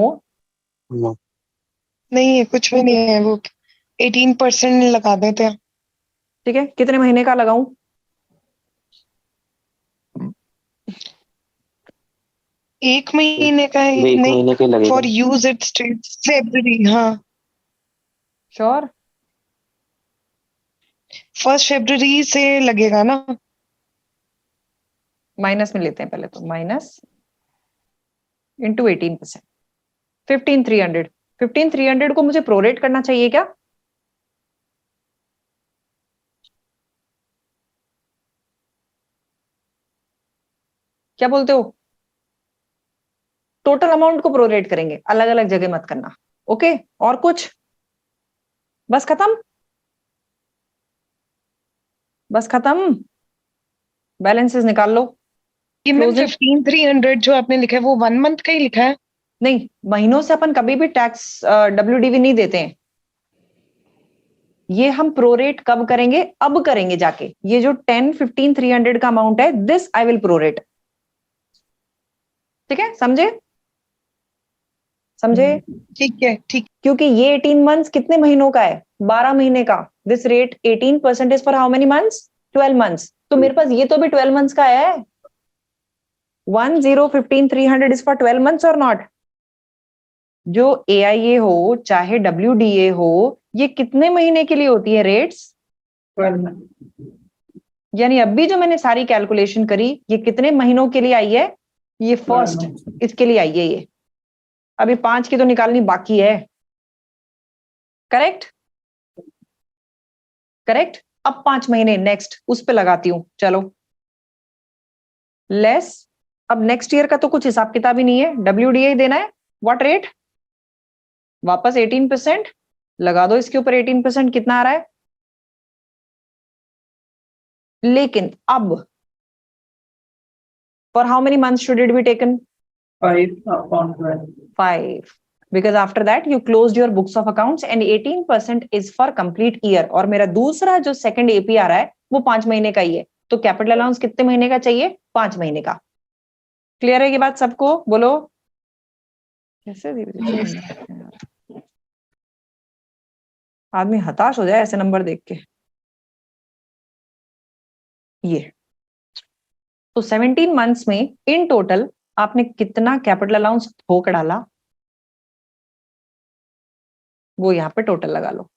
No. नहीं है, कुछ भी नहीं है। वो 18% लगा देते हैं। ठीक है, कितने महीने का लगाऊं? एक महीने का है। एक नहीं, महीने के लगेगा. For use it February. हाँ, श्योर? 1 फरवरी से लगेगा ना। माइनस में लेते हैं पहले, तो माइनस इंटू 18%, 15,300। 15,300 को मुझे प्रोरेट करना चाहिए क्या? क्या बोलते हो? टोटल अमाउंट को प्रोरेट करेंगे, अलग अलग जगह मत करना। ओके, और कुछ? बस खत्म, बस खत्म। बैलेंसेस निकाल लो। ये मैम Closing? 15,300 जो आपने लिखा है वो 1 मंथ का ही लिखा है। नहीं, महीनों से अपन कभी भी टैक्स WDV नहीं देते हैं। ये हम प्रोरेट कब करेंगे? अब करेंगे जाके। ये जो 10, 15, 300 का अमाउंट है, दिस आई विल प्रोरेट। ठीक है, समझे? समझे? ठीक है, ठीक। क्योंकि ये 18 मंथ्स कितने महीनों का है? 12 महीने का। This rate 18% is for how many months? 12 months. तो मेरे पास ये तो भी 12 मंथ्स का है। 10,15,300 इज फॉर 12 मंथ्स और नॉट? जो AIA हो चाहे WDA हो, ये कितने महीने के लिए होती है रेट्स? 12 months. यानी अभी जो मैंने सारी कैलकुलेशन करी, ये कितने महीनों के लिए आई है? ये फर्स्ट, इसके लिए आई है ये। अभी 5 की तो निकालनी बाकी है। करेक्ट? करेक्ट। अब 5 महीने नेक्स्ट, उस पे लगाती हूं। चलो, लेस। अब नेक्स्ट ईयर का तो कुछ हिसाब किताब ही नहीं है, WDA देना है। What rate? वापस 18% लगा दो इसके ऊपर। 18% कितना आ रहा है? लेकिन अब for how many months should it be taken? 5 upon 12. 5, because after that you closed your books of accounts and 18% is for complete year। और मेरा दूसरा जो सेकंड AP आ रहा है वो 5 महीने का ही है। तो कैपिटल अलाउंस कितने महीने का चाहिए? 5 महीने का। क्लियर है ये बात सबको? बोलो। कैसे आदमी हताश हो जाए ऐसे नंबर देख के। ये तो 17 मंथ्स में इन टोटल आपने कितना कैपिटल अलाउंस थोक डाला, वो यहाँ पे टोटल लगा लो।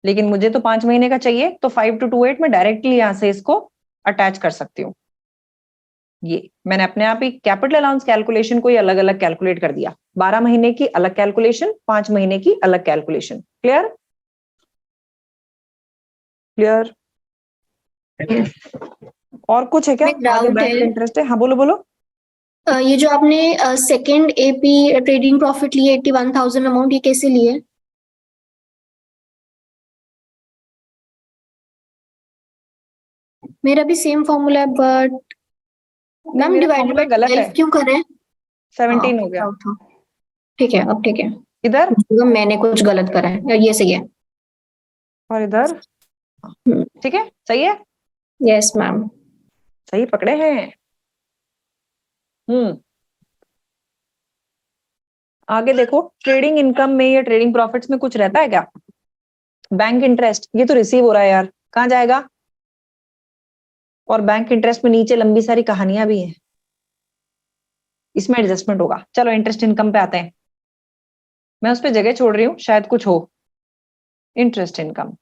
लेकिन मुझे तो 5 महीने का चाहिए, तो 5228 में डायरेक्टली यहां से इसको अटैच कर सकती हूँ। ये मैंने अपने आप ही कैपिटल अलाउंस कैलकुलेशन को ही अलग अलग कैलकुलेट कर दिया, 12 महीने की अलग कैलकुलेशन, 5 महीने की अलग कैलकुलेशन। क्लियर? क्लियर? और कुछ है क्या? एक doubt आगे बैंक है। इंटरेस्ट है, हाँ बोलो बोलो। ये जो आपने सेकंड एपी ट्रेडिंग प्रॉफिट लिए 81,000 अमाउंट, ये कैसे लिए? मेरा भी सेम फॉर्मूला है बट मैम मेरा डिवाइडेड फॉर्मूला बाय गलत है, 12 क्यों कर रहे हैं? 17 हो गया। doubt था। ठीक है, अब ठीक है। इधर मतलब मैंने कुछ गलत करा है या ये सही है? और इधर, ठीक है, सही है, यस मैम। सही पकड़े हैं। आगे देखो, ट्रेडिंग इनकम में या ट्रेडिंग प्रॉफिट्स में कुछ रहता है क्या? बैंक इंटरेस्ट, ये तो रिसीव हो रहा है यार, कहाँ जाएगा? और बैंक इंटरेस्ट में नीचे लंबी सारी कहानियां भी हैं, इसमें एडजस्टमेंट होगा। चलो इंटरेस्ट इनकम पे आते हैं, मैं उस पर जगह छोड़ रही हूँ, शायद कुछ हो। इंटरेस्ट इनकम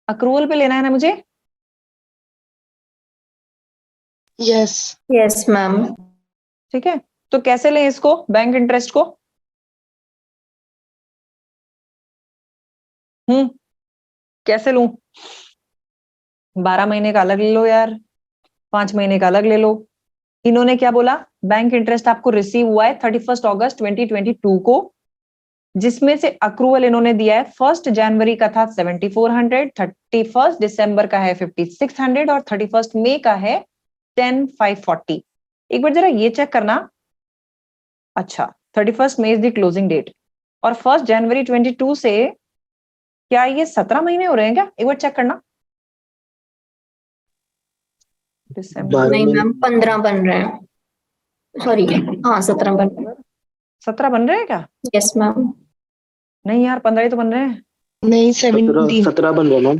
अक्रूवल पे लेना है ना मुझे? यस। Yes ma'am. ठीक है, तो कैसे लें इसको, बैंक इंटरेस्ट को? कैसे लूं? 12 महीने का अलग ले लो यार, 5 महीने का अलग ले लो। इन्होंने क्या बोला, बैंक इंटरेस्ट आपको रिसीव हुआ है 31 अगस्त 2022 को, जिसमें से अक्रूवल इन्होंने दिया है 1 जनवरी का था 7400, 31 दिसंबर का है 5600 और 31 मई का है 10540। एक बार जरा ये चेक करना, अच्छा 31 May is the closing date और 1 जनवरी 22 से क्या ये 17 महीने हो रहे हैं क्या? एक बार चेक करना। दिसंबर नहीं मैम 15 बन रहे हैं, सॉरी हाँ 17 बन रहे हैं। 17 बन रहे हैं क्या? Yes ma'am. नहीं यार 15 ही तो बन रहे हैं। नहीं 17। 17 बन रहे मैम,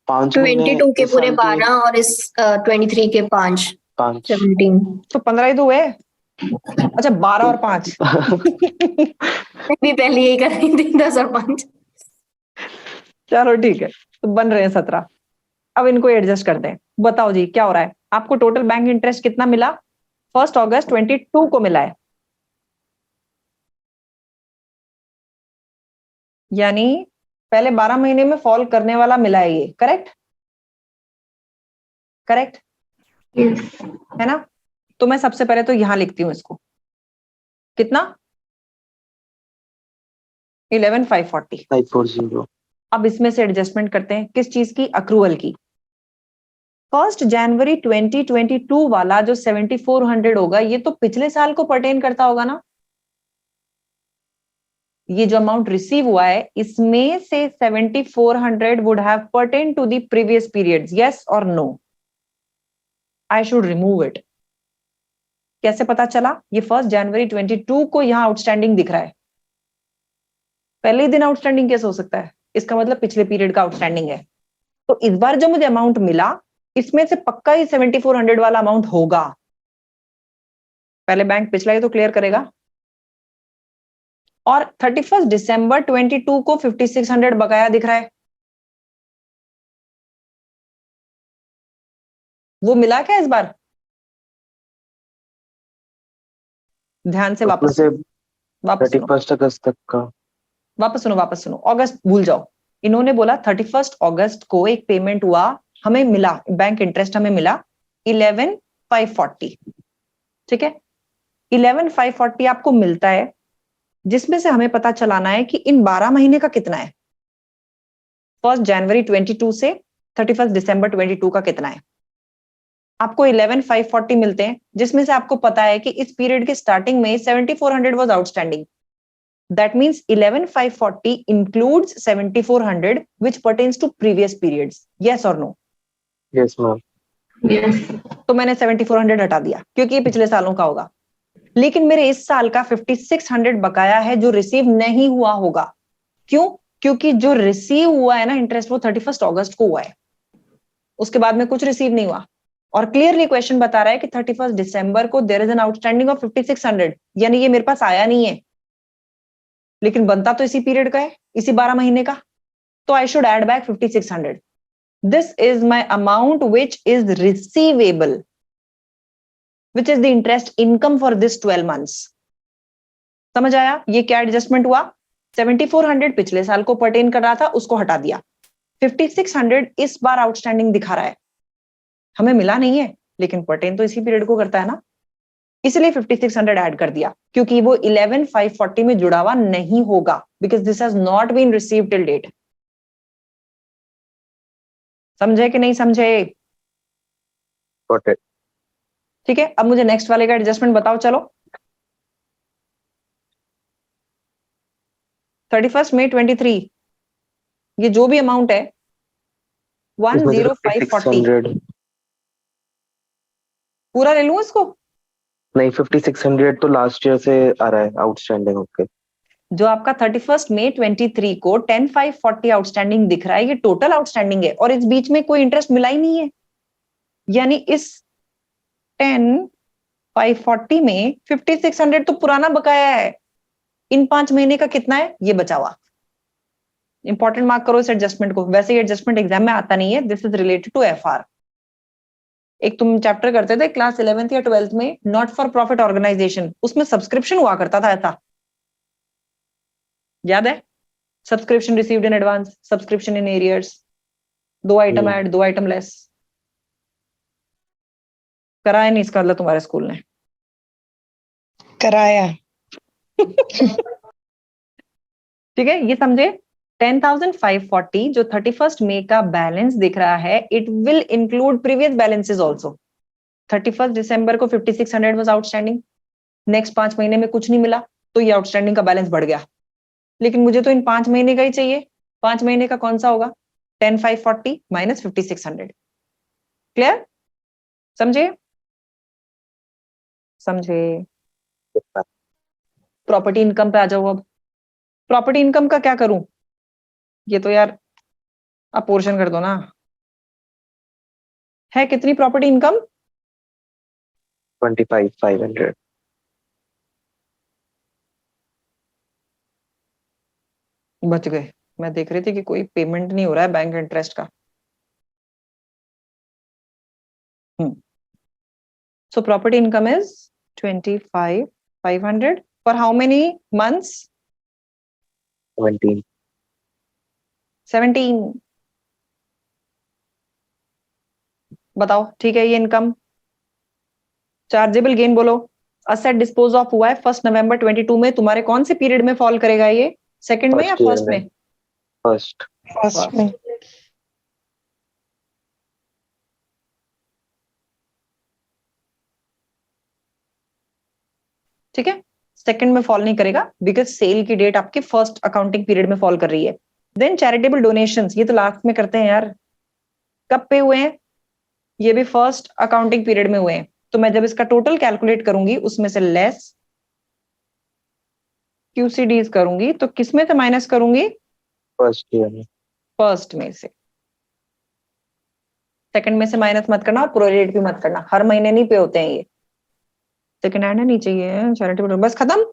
5 महीने 22 के इस पूरे साल के 12 और इस 23 के 5, 5 17। तो 15 ही तो हुए। अच्छा 12 और 5 मैं भी पहले यही कर रही थी 10 और 5। चलो ठीक है, तो बन रहे हैं 17। अब इनको एडजस्ट करते हैं। बताओ जी क्या हो रहा है? आपको टोटल बैंक इंटरेस्ट कितना मिला? 1 अगस्त 22 को मिला है, यानी पहले 12 महीने में फॉल करने वाला मिला है ये, करेक्ट? करेक्ट है ना? तो मैं सबसे पहले तो यहां लिखती हूं इसको, कितना? 11,540। 540। अब इसमें से एडजस्टमेंट करते हैं, किस चीज की? अक्रूवल की। 1 जनवरी 2022 वाला जो 7400 होगा, ये तो पिछले साल को पर्टेन करता होगा ना? ये जो अमाउंट रिसीव हुआ है, इसमें से 7400 would have pertain to the previous periods, yes और no? I should remove it. कैसे पता चला? ये 1 जनवरी 22 को यहां आउटस्टैंडिंग दिख रहा है, पहले ही दिन आउटस्टैंडिंग कैसे हो सकता है? इसका मतलब पिछले पीरियड का आउटस्टैंडिंग है। तो इस बार जो मुझे अमाउंट मिला, इसमें से पक्का ही 7400 वाला अमाउंट होगा। पहले बैंक पिछला ही तो क्लियर करेगा। और 31 दिसंबर 22 को 5600 बकाया दिख रहा है, वो मिला क्या इस बार? ध्यान से वापस से वापस सुनो, 31 अगस्त तक का। वापस सुनो। अगस्त भूल जाओ। इन्होंने बोला 31 अगस्त को एक पेमेंट हुआ, हमें मिला बैंक इंटरेस्ट, हमें मिला 11,540। ठीक है, 11,540 आपको मिलता है, जिसमें से हमें पता चलाना है कि इन 12 महीने का कितना है। 1 जनवरी 22 से 31 दिसंबर 22 का कितना है? आपको 11,540 मिलते हैं, जिसमें से आपको पता है कि इस पीरियड के स्टार्टिंग में 7400 was outstanding. That means 11,540 includes 7,400 which pertains to previous periods. Yes or no? Yes ma'am. तो मैंने 7,400 हटा दिया क्योंकि ये पिछले सालों का होगा, लेकिन मेरे इस साल का 5,600 बकाया है जो रिसीव नहीं हुआ होगा। क्यों? क्योंकि जो रिसीव हुआ है ना इंटरेस्ट, वो 31 अगस्त को हुआ है, उसके बाद में कुछ रिसीव नहीं हुआ। और क्लियरली क्वेश्चन बता रहा है कि 31 दिसंबर को there is an outstanding of 5,600, यानी ये मेरे पास आया नहीं है, लेकिन बनता तो इसी पीरियड का है, इसी 12 महीने का। तो I should add back 5,600। This is my amount which is receivable, which is the interest income for this 12 months. समझ आया? ये क्या एडजस्टमेंट हुआ? 7400 पिछले साल को पर्टेन कर रहा था, उसको हटा दिया. 5600 इस बार आउटस्टैंडिंग दिखा रहा है, हमें मिला नहीं है, लेकिन पर्टेन तो इसी पीरियड को करता है ना, इसलिए 5600 ऐड कर दिया, क्योंकि वो 11540 में जुड़ा हुआ नहीं होगा, because this has not been received till date. समझे कि नहीं समझे? Got it. ठीक है, अब मुझे नेक्स्ट वाले का एडजस्टमेंट बताओ. चलो 31 मई 23, ये जो भी अमाउंट है इसमें से 10540 5600 पूरा ले लूं इसको? नहीं, 5600 तो लास्ट ईयर से आ रहा है आउटस्टैंडिंग. ओके, जो आपका 31 मई 23 को 10540 आउटस्टैंडिंग दिख रहा है, ये टोटल आउटस्टैंडिंग है, और इस बीच में कोई इंटरेस्ट मिला ही नहीं है. यानी इस 10540 में 5600 तो पुराना बकाया है. इन 5 महीने का कितना है? ये बचा हुआ. इंपॉर्टेंट मार्क करो इस एडजस्टमेंट को. वैसे ये एडजस्टमेंट एग्जाम में आता नहीं है. This is related to FR. एक तुम चैप्टर करते थे क्लास 11th या 12th में, नॉट फॉर प्रॉफिट ऑर्गेनाइजेशन, उसमें सब्सक्रिप्शन हुआ करता था ऐसा, याद है? Subscription received in advance, subscription in arrears, 2 item add, 2 item less. कराया नहीं इसका मतलब तुम्हारे स्कूल ने? कराया. ठीक है, ये समझे. 10,540 जो 31 मई का बैलेंस दिख रहा है, it will include previous balances also. 31 दिसंबर को 5600 वाज आउटस्टैंडिंग, नेक्स्ट 5 महीने में कुछ नहीं मिला, तो ये आउटस्टैंडिंग का बैलेंस बढ़ गया. लेकिन मुझे तो इन 5 महीने का ही चाहिए. 5 महीने का कौन सा होगा? 10,540 माइनस 5600. क्लियर? समझे? समझे? प्रॉपर्टी इनकम पे आ जाओ. अब प्रॉपर्टी इनकम का क्या करूं? ये तो यार अपोर्शन कर दो ना. है कितनी प्रॉपर्टी इनकम? 25,500. बच गए. मैं देख रही थी कि कोई पेमेंट नहीं हो रहा है बैंक इंटरेस्ट का. So property income is 25,500 for how many months? 17. 17. बताओ. ठीक है, ये इनकम. चार्जेबल गेन बोलो. असेट डिस्पोज ऑफ हुआ है 1 नवंबर 22 में. तुम्हारे कौन से पीरियड में फॉल करेगा ये? सेकंड में या First year फर्स्ट में? फर्स्ट. फर्स्ट में. ठीक है, सेकंड में फॉल नहीं करेगा, बिकॉज सेल की डेट आपके फर्स्ट अकाउंटिंग पीरियड में फॉल कर रही है. देन चैरिटेबल डोनेशंस, ये तो लास्ट में करते हैं यार. कब पे हुए हैं? ये भी फर्स्ट अकाउंटिंग पीरियड में हुए हैं. तो मैं जब इसका टोटल कैलकुलेट करूंगी, उसमें से लेस क्यूसीडीज करूंगी, तो किसमें से माइनस करूंगी? फर्स्ट ईयर में. फर्स्ट में से. सेकंड में से माइनस मत करना, और प्रोरेट भी मत करना. हर महीने नहीं पे होते हैं ये. सेकंड हैंड नहीं चाहिए चैरिटेबल. बस खत्म.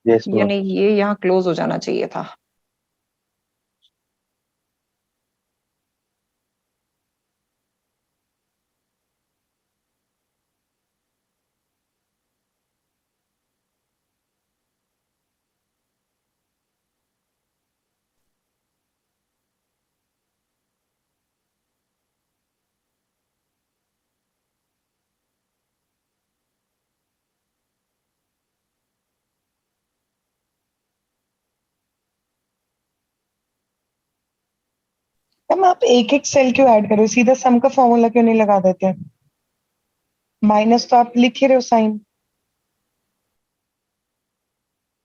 Yes ma'am. यानी ये यहाँ क्लोज हो जाना चाहिए था. मैम आप एक एक सेल क्यों ऐड करो? सीधा सम का फॉर्मूला क्यों नहीं लगा देते? माइनस तो आप लिख ही रहे हो साइन.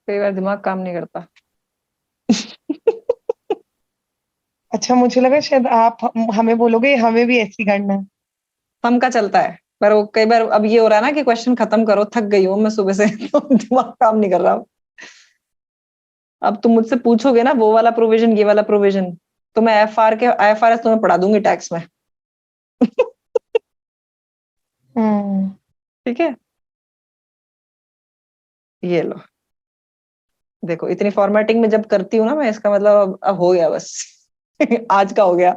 कई बार दिमाग काम नहीं करता. अच्छा, मुझे लगा शायद आप हमें बोलोगे हमें भी ऐसी करना है. हम का चलता है, पर वो कई बार अब ये हो रहा है ना कि क्वेश्चन खत्म करो. थक गई हूँ मैं सुबह से, तो दिमाग काम नहीं कर रहा. अब तुम मुझसे पूछोगे ना वो वाला प्रोविजन, ये वाला प्रोविजन, तो मैं IFRS तुम्हें पढ़ा दूंगी टैक्स में. ठीक है, ये लो. देखो इतनी फॉर्मेटिंग में जब करती हूँ ना मैं, इसका मतलब अब हो गया बस. आज का हो गया.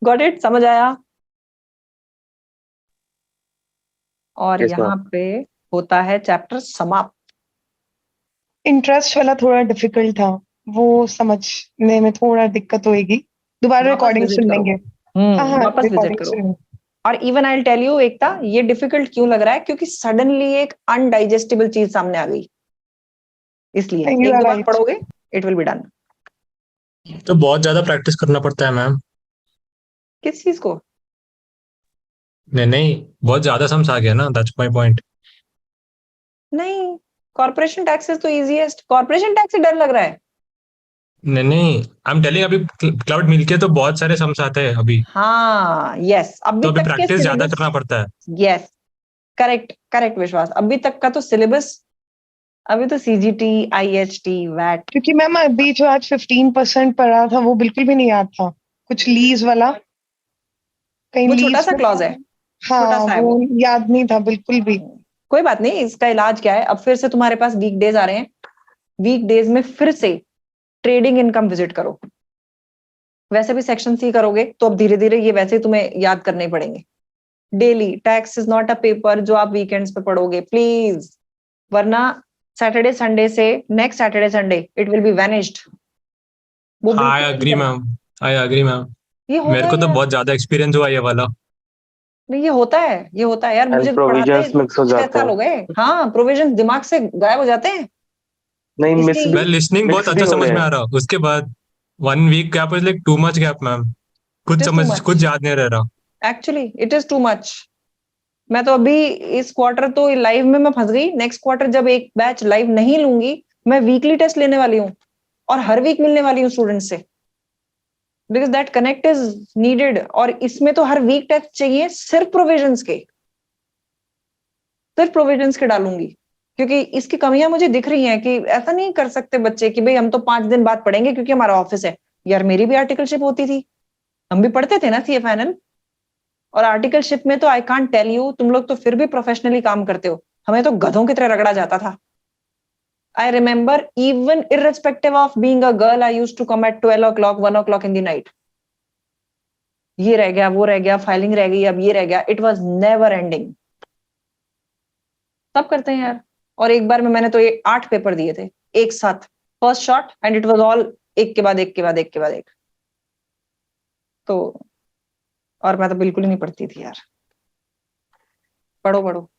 गॉट इट, समझ आया? और Yes, यहाँ पे होता है चैप्टर समाप्त। इंटरेस्ट वाला थोड़ा डिफिकल्ट था, वो समझने में थोड़ा दिक्कत होएगी, दोबारा वापस रिकॉर्डिंग visit सुन करो। लेंगे। हाँ वापस विजिट रिकॉर्डिंग करो। सुन लेंगे। और इवन आई टेल यू एकता, ये डिफिकल्ट क्यों लग रहा है, क्योंकि सडनली एक अनडाइजेस्टेबल चीज सामने आ गई, इसलिए You एक are दो बार right. पढ़ोगे इट विल बी डन। तो बहुत ज्यादा प्रैक्टिस करना पड़ता है मैम। किस चीज को? नहीं, बहुत ज्यादा सम्स आ गया ना, दैट्स माय पॉइंट। नहीं, कॉर्पोरेशन टैक्सेस तो इजीएस्ट, कॉर्पोरेशन टैक्स से डर लग रहा है। नहीं, आई एम टेलिंग, अभी क्लाउड मिलके तो बहुत सारे सम्स आते हैं अभी, हाँ यस, अभी तो अभी तक के प्रैक्टिस ज्यादा सिलेबस, करना पड़ता है। यस करेक्ट करेक्ट विश्वास, अभी तक का तो सिलेबस, अभी तो सीजीटी, आईएचटी, वैट। क्योंकि मैम अभी जो आज 15% पढ़ा था वो बिल्कुल भी नहीं याद था, कुछ लीज वाला, कहीं वो छोटा लीज सा क्लॉज है, छोटा हाँ सा है वो वो। याद नहीं था बिल्कुल भी। कोई बात नहीं, इसका इलाज क्या है, अब फिर से तुम्हारे पास वीक डेज आ रहे हैं, वीक डेज में फिर से ट्रेडिंग इनकम विजिट करो। वैसे भी सेक्शन सी करोगे तो अब धीरे धीरे ये वैसे ही तुम्हें याद करने ही पड़ेंगे। Daily tax is not a paper जो आप वीकेंड्स पे पढ़ोगे प्लीज, वरना सैटरडे संडे से next Saturday Sunday it will be vanished. वो हाँ, आई बिल्कुल नहीं अग्री करना। Ma'am, I agree ma'am. ये होता मेरे को है तो यार, बहुत ज्यादा एक्सपीरियंस हुआ ये वाला। नहीं ये होता है, ये होता है यार, मुझे And तो पढ़ाते provisions mix हो 6 जाते साल हैं। हो गए। हाँ, प्रोविजन दिमाग से गायब हो जाते हैं। नहीं, मिस इसलिए मैं लिसनिंग बहुत मिक्स भी अच्छा हो समझ रहे में आ हैं। रहा, उसके बाद 1 week gap is like too much gap ma'am, it कुछ इज टू समझ, मच, कुछ याद नहीं रह रहा। Actually it is too much. मैं तो अभी इस क्वार्टर तो लाइव में मैं फंस गई, नेक्स्ट क्वार्टर जब एक बैच लाइव नहीं लूंगी, मैं वीकली टेस्ट लेने वाली हूँ और हर वीक मिलने वाली हूँ स्टूडेंट से, because that connect is needed. और इसमें तो हर वीक टेस्ट चाहिए सिर्फ प्रोविजंस के, सिर्फ प्रोविजंस के डालूंगी, क्योंकि इसकी कमियां मुझे दिख रही हैं कि ऐसा नहीं कर सकते बच्चे कि भाई हम तो 5 दिन बाद पढ़ेंगे क्योंकि हमारा ऑफिस है। यार मेरी भी आर्टिकलशिप होती थी, हम भी पढ़ते थे ना सीएफएनएल, और आर्टिकलशिप में तो आई कांट टेल यू, तुम लोग तो फिर भी प्रोफेशनली काम करते हो, हमें तो गधों की तरह रगड़ा जाता था। I remember even irrespective of being a girl, I used to come at 12 o'clock, 1 o'clock in the night. ये रह गया, वो रह गया, फाइलिंग रह गई, अब ये रह गया, इट वॉज नेवर एंडिंग। सब करते हैं यार। और एक बार में मैंने तो ये 8 पेपर दिए थे एक साथ, first shot, and it was all एक के बाद एक के बाद एक के बाद एक। तो और मैं तो बिल्कुल ही नहीं पढ़ती थी यार। पढ़ो पढ़ो,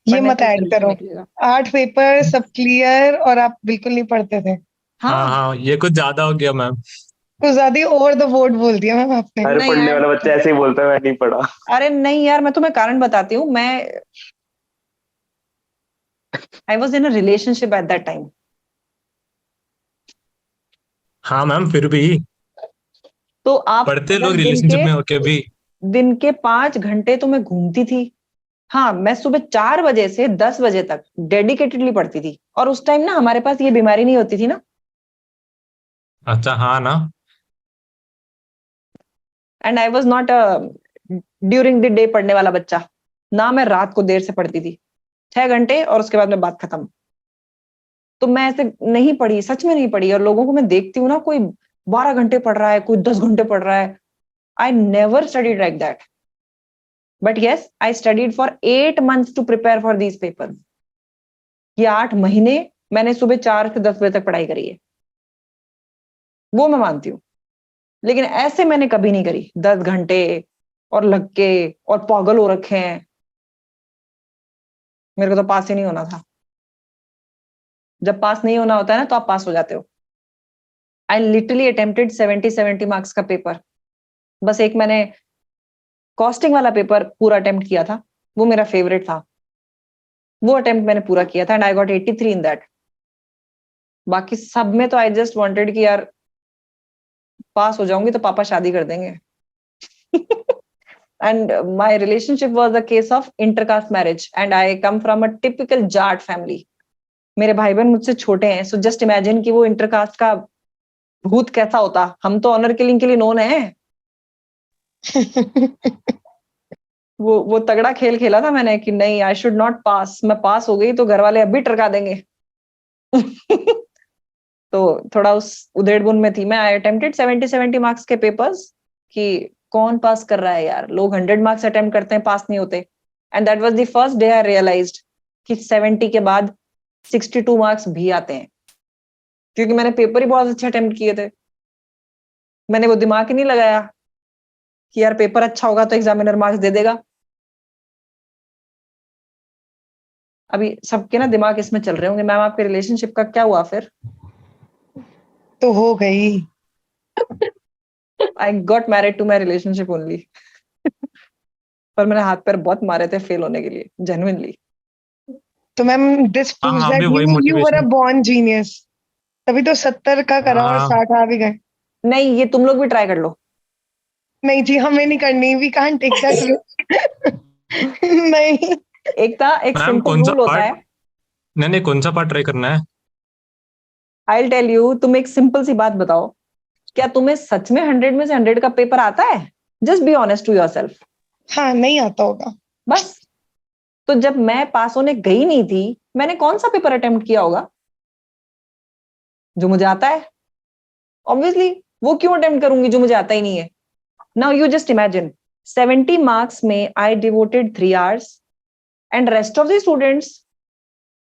ये पढ़ने मत से ऐड solution करो, निकलेगा। 8 पेपर सब क्लियर और आप बिल्कुल नहीं पढ़ते थे। हाँ हाँ, ये कुछ ज्यादा हो गया मैम। कुछ ज्यादा ही ओवर द बोर्ड बोल दिया मैम आपने। हर नहीं पढ़ने यार, वाला बच्चा ऐसे ही बोलता है, मैं नहीं पढ़ा। अरे नहीं यार, मैं तुम्हें कारण बताती हूँ। मैं I was in a relationship at that time. हाँ मैम, फिर भी तो आप पढ़ते लोग अगर रिलेशनशिप में होके भी। दिन के 5 घंटे तो मैं घूमती थी। हाँ, मैं सुबह 4 बजे से 10 बजे तक डेडिकेटेडली पढ़ती थी, और उस टाइम ना हमारे पास ये बीमारी नहीं होती थी ना। अच्छा, हाँ ना। And I was not during the day पढ़ने वाला बच्चा ना, मैं रात को देर से पढ़ती थी 6 घंटे, और उसके बाद में बात खत्म। तो मैं ऐसे नहीं पढ़ी, सच में नहीं पढ़ी। और लोगों को मैं देखती हूँ ना, कोई 12 घंटे पढ़ रहा है, कोई 10 घंटे पढ़ रहा है। I never studied like that, but yes I studied for 8 months to prepare for these paper. ये 8 महीने मैंने सुबह 4 से 10 बजे तक पढ़ाई करी है, वो मैं मानती हूँ। लेकिन ऐसे मैंने कभी नहीं करी 10 घंटे और लग के और पागल हो रखे हैं। मेरे को तो पास ही नहीं होना था। जब पास नहीं होना होता है ना, तो आप पास हो जाते हो। आई लिटरली अटेम्प्टेड 70 मार्क्स का पेपर। बस एक मैंने कॉस्टिंग वाला पेपर पूरा अटेम्प्ट किया था, वो मेरा फेवरेट था, वो अटेम्प्ट मैंने पूरा किया था, and I got 83 in that. बाकी सब में तो आई जस्ट वांटेड कि यार पास हो जाऊंगी तो पापा शादी कर देंगे। And my relationship was a case of intercaste marriage, and I come from a typical Jat family. मेरे भाई बहन मुझसे छोटे हैं, सो जस्ट इमेजिन कि वो इंटरकास्ट का भूत कैसा होता। हम तो ऑनर किलिंग के लिए नोन है। वो तगड़ा खेल खेला था मैंने कि नहीं, आई शुड नॉट पास। मैं पास हो गई तो घर वाले अभी टरका देंगे। तो थोड़ा उस उधेड़ बुन में थी मैं। आई अटेम्प्टेड 70 मार्क्स के पेपर्स कि कौन पास कर रहा है यार? लोग 100 मार्क्स अटेम्प्ट करते हैं, पास नहीं होते. And that was the first day I realised कि 70 के बाद 62 मार्क्स भी आते हैं, क्योंकि मैंने पेपर ही बहुत अच्छे अटेम्प्ट किए थे. मैंने वो दिमाग ही नहीं लगाया कि यार पेपर अच्छा होगा तो एग्जामिनर मार्क्स दे देगा. अभी सबके ना दिमाग इसमें चल रहे होंगे, मैम आपके रिलेशनशिप का क्या हुआ फिर? तो हो गई. I got married to my relationship only. पर मैंने हाथ पैर बहुत मारे थे फेल होने के लिए, जेन्युइनली. तो मैम दिस हाँ प्रूव्स हाँ दैट भी वही you were a motivation. Born genius. तभी तो 70 का करा और हाँ 60 आ भी गए. नहीं, ये तुम लोग भी ट्राई कर लो. नहीं जी, हमें नहीं करनी. We can't take that risk. नहीं. एक मैम सिंपल कौन सा रूल होता पार्ट, है. नहीं कौन सा पार्ट ट्राई करना है? आई टेल यू, तुम एक सिंपल सी बात बताओ, क्या तुम्हें सच में 100 में से 100 का पेपर आता है? Just be honest to your self. हाँ, नहीं आता होगा. बस. तो जब मैं पास होने गई नहीं थी, मैंने कौन सा पेपर अटेम्प्ट किया होगा जो मुझे आता है? ऑब्वियसली वो क्यों अटेम्प्ट करूंगी जो मुझे आता ही नहीं है? Now you just imagine, 70 marks में I devoted 3 hours and rest of the students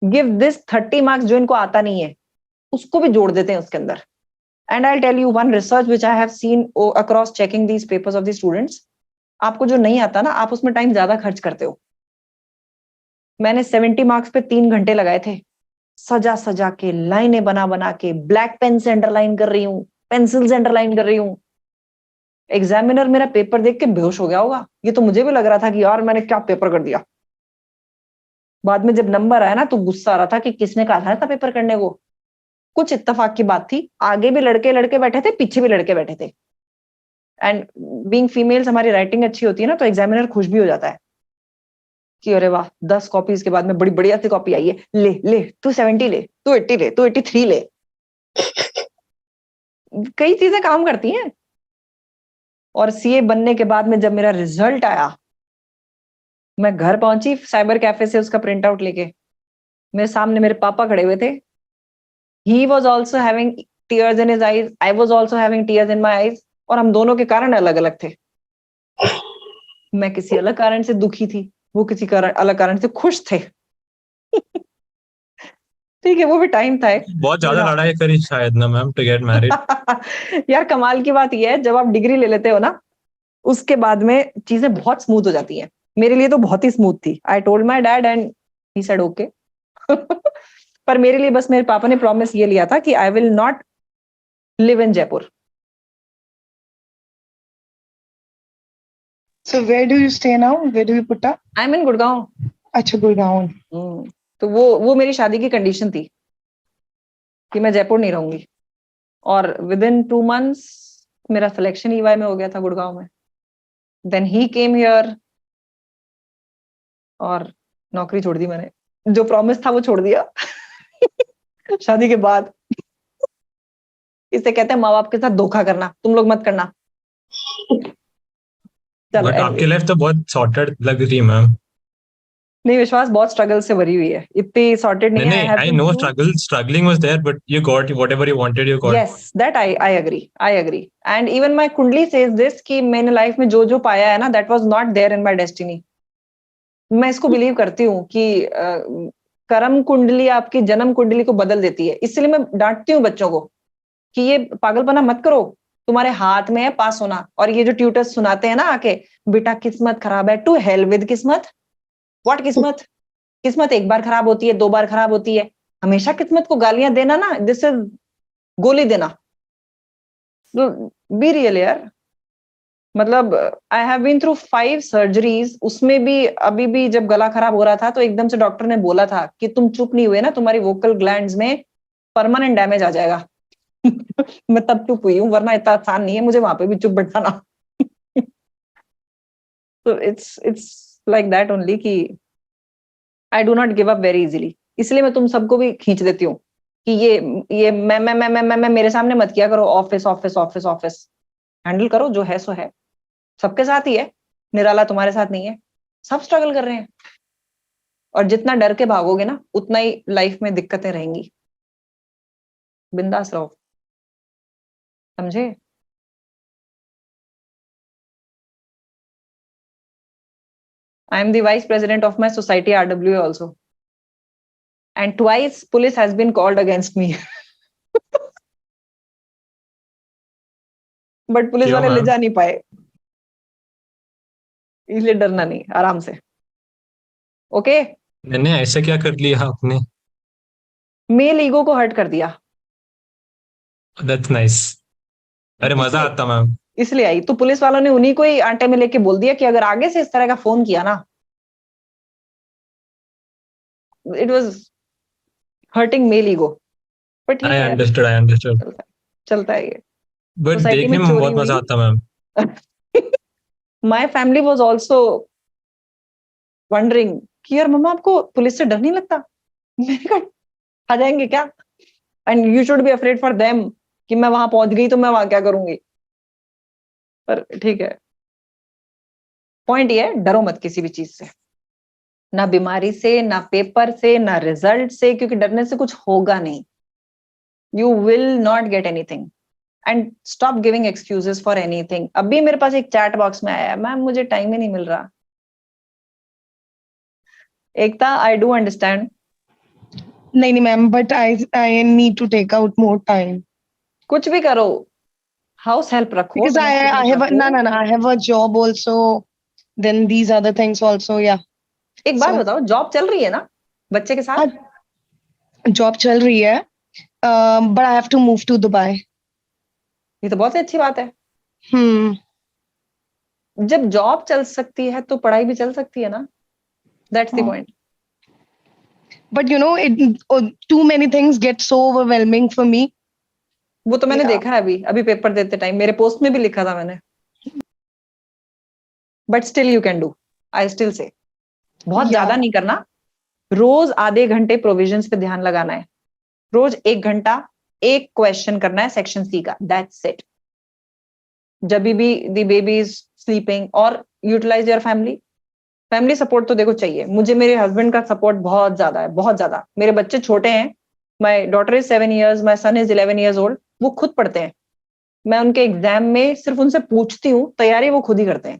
give this 30 marks जो इनको आता नहीं है, उसको भी जोड़ देते हैं उसके अंदर. And I tell you one research which I have seen across checking these papers of the students. आपको जो नहीं आता ना, आप उसमें टाइम ज्यादा खर्च करते हो. मैंने 70 मार्क्स पे 3 घंटे लगाए थे, सजा सजा के, लाइनें बना बना के, ब्लैक पेन से अंडरलाइन कर रही हूँ, पेंसिल से अंडरलाइन कर रही हूँ. एग्जामिनर मेरा पेपर देख के बेहोश हो गया होगा. ये तो मुझे भी लग रहा था कि यार मैंने क्या पेपर कर दिया. बाद में जब नंबर आया ना, तो गुस्सा आ रहा था कि किसने कहा था पेपर करने को. कुछ इत्तेफाक की बात थी, आगे भी लड़के लड़के बैठे थे, पीछे भी लड़के बैठे थे. एंड बीइंग फीमेल्स हमारी राइटिंग अच्छी होती है ना, तो एग्जामिनर खुश भी हो जाता है कि अरे वाह, 10 कॉपीज के बाद में बड़ी बढ़िया सी कॉपी आई है, ले ले तू 70 ले, तू 80 ले, तू 83 ले. कई चीजें काम करती हैं. और सीए बनने के बाद में जब मेरा रिजल्ट आया, मैं घर पहुंची साइबर कैफे से उसका प्रिंट आउट लेके. मेरे सामने मेरे पापा खड़े हुए थे. He was also having tears in his eyes, I was also having tears in my eyes. और हम दोनों के कारण अलग अलग थे. मैं किसी अलग कारण से दुखी थी, वो किसी कारण अलग कारण से खुश थे. ठीक है, वो भी टाइम था एक. बहुत ज्यादा लड़ाई करी शायद ना मैम टू गेट मैरिड. यार कमाल की बात यह है, जब आप डिग्री ले लेते हो ना, उसके बाद में चीजें बहुत स्मूथ हो जाती हैं. मेरे लिए तो बहुत ही स्मूथ थी. I told my dad and he said okay. पर मेरे लिए बस मेरे पापा ने प्रॉमिस ये लिया था कि I will not live in Jaipur. So where do you stay now? Where do you put up? I am in Gurgaon. अच्छा, गुड़गांव. तो वो मेरी शादी की कंडीशन थी कि मैं जयपुर नहीं रहूंगी. और विद इन 2 months मेरा सिलेक्शन ईवाई में हो गया था गुड़गांव में. देन ही केम हियर और नौकरी छोड़ दी मैंने. जो प्रॉमिस था वो छोड़ दिया. शादी के बाद. इसे कहते हैं माँ बाप के साथ धोखा करना. तुम लोग मत करना. चलो बट anyway. आपकी लाइफ तो बहुत सॉर्टेड लग रही है मैम. नहीं, विश्वास बहुत स्ट्रगल से भरी हुई है. इतनी सॉर्टेड नहीं है. नहीं I know struggling was there but you got whatever you wanted you got. Yes, that I agree. And even my kundli says this कि मैंने लाइफ में जो जो पाया है ना, that was not there in my destiny. मैं इसको बिलीव करती हूँ कि कर्म कुंडली आपकी जन्म कुंडली को बदल देती है. इसलिए मैं डांटती हूँ बच्चों को कि ये पागलपना मत करो. तुम्हारे हाथ में है पास होना. और ये जो ट्यूटर्स सुनाते हैं ना आके, बेटा किस्मत खराब है, टू हेल विद किस्मत. व्हाट किस्मत? किस्मत एक बार खराब होती है, 2 बार खराब होती है. हमेशा किस्मत को गालियां देना ना, दिस इज गोली देना. बी रियल यार. मतलब I have been through 5 surgeries. उसमें भी अभी भी जब गला खराब हो रहा था तो एकदम से डॉक्टर ने बोला था कि तुम चुप नहीं हुए ना, तुम्हारी वोकल ग्लैंड्स में परमानेंट डैमेज आ जाएगा. मैं तब चुप हुई हूँ, वरना इतना आसान नहीं है मुझे वहां पे भी चुप बैठाना. तो इट्स लाइक दैट ओनली कि I do not give up very easily. इसलिए मैं तुम सबको भी खींच देती हूँ कि ये मैं मेरे सामने मत किया करो. Office office office office handle करो, जो है सो है. सबके साथ ही है, निराला तुम्हारे साथ नहीं है. सब स्ट्रगल कर रहे हैं. और जितना डर के भागोगे ना, उतना ही लाइफ में दिक्कतें रहेंगी. बिंदास रहो. समझे? I am the vice president of my society RWA also. And twice police has been called against me. But police क्यों वाले ले मैम? जा नहीं पाए, इसलिए डरना नहीं, आराम से. ओके, मैंने ऐसा क्या कर लिया आपने? मेल ईगो को हर्ट कर दिया, दैट्स नाइस। अरे मजा इसलिए आता मैम। इसलिए आई. तो पुलिस वालों ने उन्हीं को ही आटे में लेके बोल दिया कि अगर आगे से इस तरह का फोन किया ना, it was hurting male ego. पर ठीक आई है, अंडरस्टूड, आई अंडरस्टूड। चलता है ये. बट सोसाइटी देखने में में चोरी बहुत मजा हुई. आता ma'am. My family was also wondering कि यार मम्मा आपको पुलिस से डर नहीं लगता. मैंने कहा आ जाएंगे क्या, and you should be afraid for them कि मैं वहां पहुंच गई तो मैं वहां क्या करूंगी. पर ठीक है, पॉइंट ये है, डरो मत किसी भी चीज से, ना बीमारी से, ना पेपर से, ना रिजल्ट से, क्योंकि डरने से कुछ होगा नहीं. You will not get anything. And stop giving excuses for anything. अभी मेरे पास एक चैट बॉक्स में आया, मैम मुझे टाइम ही नहीं मिल रहा. Ekta, I do understand. नहीं नहीं ma'am, but I need to take out more time कुछ भी करो, हाउस हेल्प रखो, because I domestic help have रखो. no, I have a job also, then these other things also, yeah. एक बात So- बताओ, जॉब चल रही है ना बच्चे के साथ? हाँ, जॉब चल रही है, but I have to move to Dubai. ये तो बहुत ही अच्छी बात है. Hmm. जब जॉब चल सकती है तो पढ़ाई भी चल सकती है ना. दैट्स द हाँ. Point. But you know, too many things get so overwhelming for me. वो तो मैंने Yeah. देखा है अभी अभी पेपर देते टाइम, मेरे पोस्ट में भी लिखा था मैंने. But still you can do, I still say. बहुत Yeah. ज्यादा नहीं करना, रोज आधे घंटे प्रोविजंस पे ध्यान लगाना है. रोज 1 घंटा एक क्वेश्चन करना है सेक्शन सी का. That's it. जब भी द बेबी इज स्लीपिंग, और utilise your family. Family support तो देखो चाहिए. मुझे मेरे हस्बैंड का सपोर्ट बहुत ज्यादा है, बहुत ज्यादा. मेरे बच्चे छोटे हैं, my daughter is 7 years, my son is 11 years old. वो खुद पढ़ते हैं. मैं उनके एग्जाम में सिर्फ उनसे पूछती हूँ, तैयारी वो खुद ही करते हैं.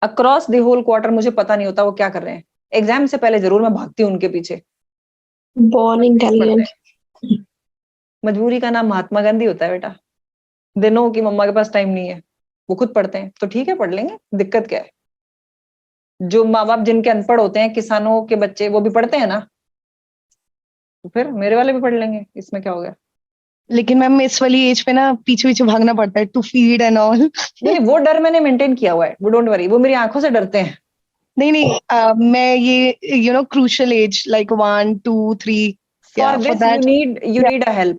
अक्रॉस द होल क्वार्टर मुझे पता नहीं होता वो क्या कर रहे हैं. एग्जाम से पहले जरूर मैं भागती हूँ उनके पीछे. Born intelligent. मजबूरी का नाम महात्मा गांधी होता है बेटा. दिनों की मम्मा के पास टाइम नहीं है, वो खुद पढ़ते हैं, तो ठीक है पढ़ लेंगे, दिक्कत क्या है. जो माँ बाप जिनके अनपढ़ होते हैं, किसानों के बच्चे, वो भी पढ़ते हैं ना, तो फिर मेरे वाले भी पढ़ लेंगे, इसमें क्या हो गया. लेकिन मैम इस वाली एज पे ना पीछे पीछे भागना पड़ता है टू फीड एंड ऑल. नहीं, वो डर मैंने मेंटेन किया हुआ है, वो डोंट वरी. वो मेरी आंखों से डरते हैं. नहीं नहीं, मैं ये crucial as like 1 2 3. For Yeah, for this that. you need a help.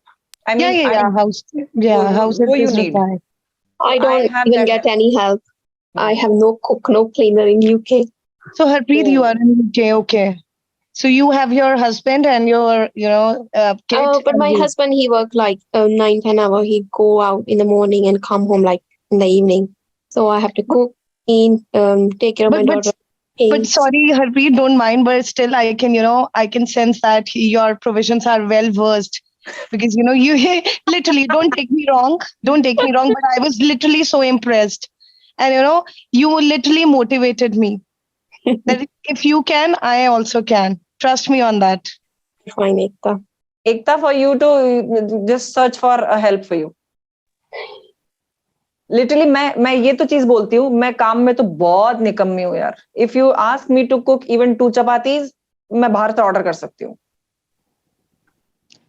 I mean, Yeah, house. Yeah, वो- house वो help you is need. required. I don't have even that get help. any help. I have no cook, no cleaner in UK. So Harpreet, you Oh. are in UK, okay. So you have your husband and your, kid. But and my you. husband, he worked like 9-10 hour. He'd go out in the morning and come home like in the evening. So I have to cook, clean, take care of my daughter. But sorry, Harpreet, don't mind, but still I can sense that your provisions are well versed. Because, you literally, don't take me wrong, but I was literally so impressed. And, you literally motivated me. That if you can, I also can. Trust me on that. Fine, Ekta. Ekta, for you to just search for a help for you. Literally मैं ये तो चीज बोलती हूँ, मैं काम में तो बहुत निकम्मी हूँ यार. If you ask me to cook even 2 chapatis, मैं बाहर से ऑर्डर कर सकती हूँ.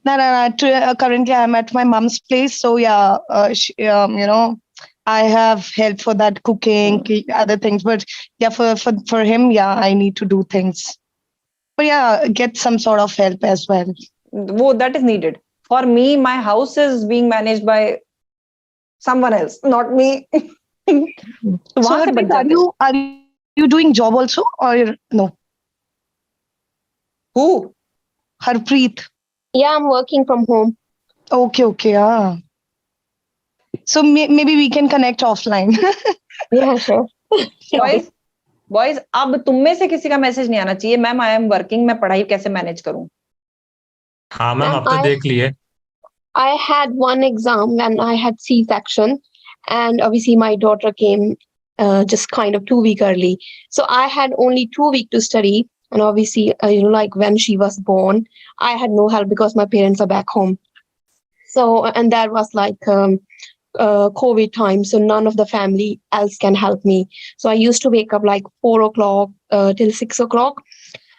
No. Currently, I'm at my mom's place, so yeah, I have help for that cooking, other things. But yeah, for him, yeah, I need to do things. But yeah, get some sort of help as well. वो that is needed. For me, my house is being managed by someone else, not me. तो So वहां से बच Harpreet, जाते हैं. are you doing job also or no? Who? Harpreet. Yeah, I'm working from home. Okay, yeah. So maybe we can connect offline. Yeah, sure. Boys, अब तुम में से किसी का मैसेज नहीं आना चाहिए, मैम आई एम वर्किंग, मैं पढ़ाई कैसे मैनेज करूं. हाँ मैम, अब तो I- देख लिए. I had one exam when I had C-section, and obviously my daughter came just kind of 2 weeks early. So I had only 2 weeks to study. And obviously, like when she was born, I had no help because my parents are back home. So, and that was like COVID time. So none of the family else can help me. So I used to wake up like 4 o'clock till 6 o'clock.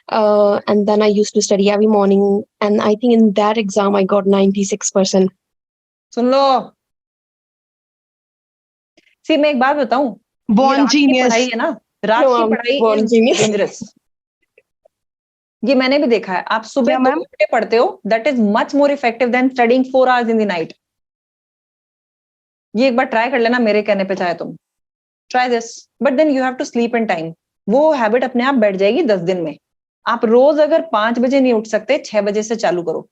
And then I used to study every morning. And I think in that exam, I got 96%. सुन लो, सी मैं एक बात बताऊं, ये Born रात की genius. पढ़ाई है ना, रात No, की I'm पढ़ाई born is genius. dangerous. ये मैंने भी देखा है, आप सुबह क्या, 2 मैम? घंटे पढ़ते हो, that is much more effective than studying 4 hours in the night. ये एक बार ट्राई कर लेना मेरे कहने पे, चाहे तुम try this, but then you have to sleep in time. वो हैबिट अपने आप बैठ जाएगी 10 दिन में. आप रोज अगर 5 बजे नहीं उठ सकते, 6 बजे से चालू करो.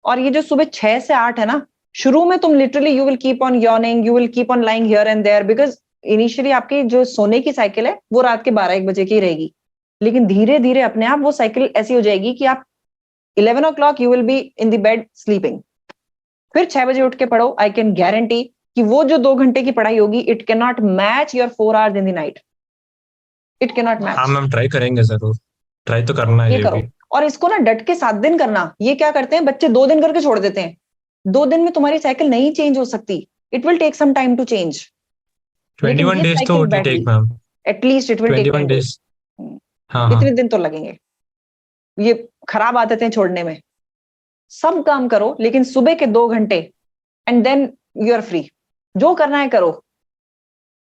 और ये जो सुबह 6 से 8 है ना, शुरू में तुम literally you will keep on yawning, you will keep on lying here and there, because initially आपकी जो सोने की साइकिल है वो रात के 12-1 बजे की रहेगी, लेकिन धीरे धीरे अपने आप वो साइकिल ऐसी हो जाएगी कि आप 11 o'clock you will be in the bed sleeping. फिर 6 बजे उठ के पढ़ो. आई कैन गारंटी कि वो जो 2 घंटे की पढ़ाई होगी, it can not match your 4 hours in the night. It can not हाँ मैच. मैम, ट्राई करेंगे जरूर, ट्राई तो करना है ये ये करो, भी. और इसको ना डट के 7 दिन करना. ये क्या करते हैं बच्चे, 2 दिन करके छोड़ देते हैं. 2 दिन में तुम्हारी साइकिल नहीं चेंज हो सकती. It will take some time to change. 21 days तो it will take ma'am. At least it will take 21 days. हाँ इतने हाँ. दिन तो लगेंगे. ये खराब आदतें छोड़ने में. सब काम करो, लेकिन सुबह के 2 घंटे, and then you are free. जो करना है करो.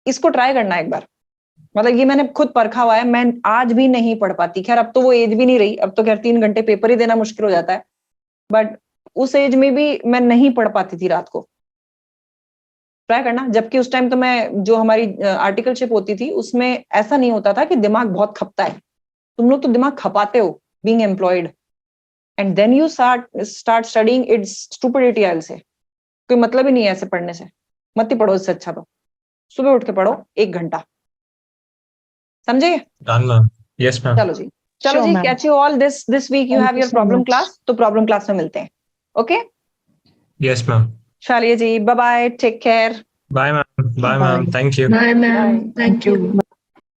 इसको ट्राई करना एक बार. मतलब ये मैंने खुद परखा हुआ है. मैं आज भी नहीं पढ़ पाती. खैर अब तो वो एज भी नहीं रही, अब तो खैर 3 घंटे पेपर ही देना मुश्किल हो जाता है, बट उस एज में भी मैं नहीं पढ़ पाती थी रात को. ट्राई करना. जबकि उस टाइम तो मैं, जो हमारी आर्टिकलशिप होती थी, उसमें ऐसा नहीं होता था कि दिमाग बहुत खपता है. तुम लोग तो दिमाग खपाते हो being employed, and then you start studying. It's stupidity. I will say कोई मतलब ही नहीं है ऐसे पढ़ने से. मत ही पढ़ो. इससे अच्छा तो सुबह उठ के पढ़ो 1 घंटा. समझे? Done ma'am. Yes ma'am. चलो जी, चलो Sure, जी. ma'am. Catch you all this week. You Thank have you your so problem much. Class, तो प्रॉब्लम क्लास में मिलते हैं. Okay, Yes ma'am. चलिए जी, bye bye, take care. Bye ma'am. Bye ma'am. Thank you. Bye, ma'am. Thank you.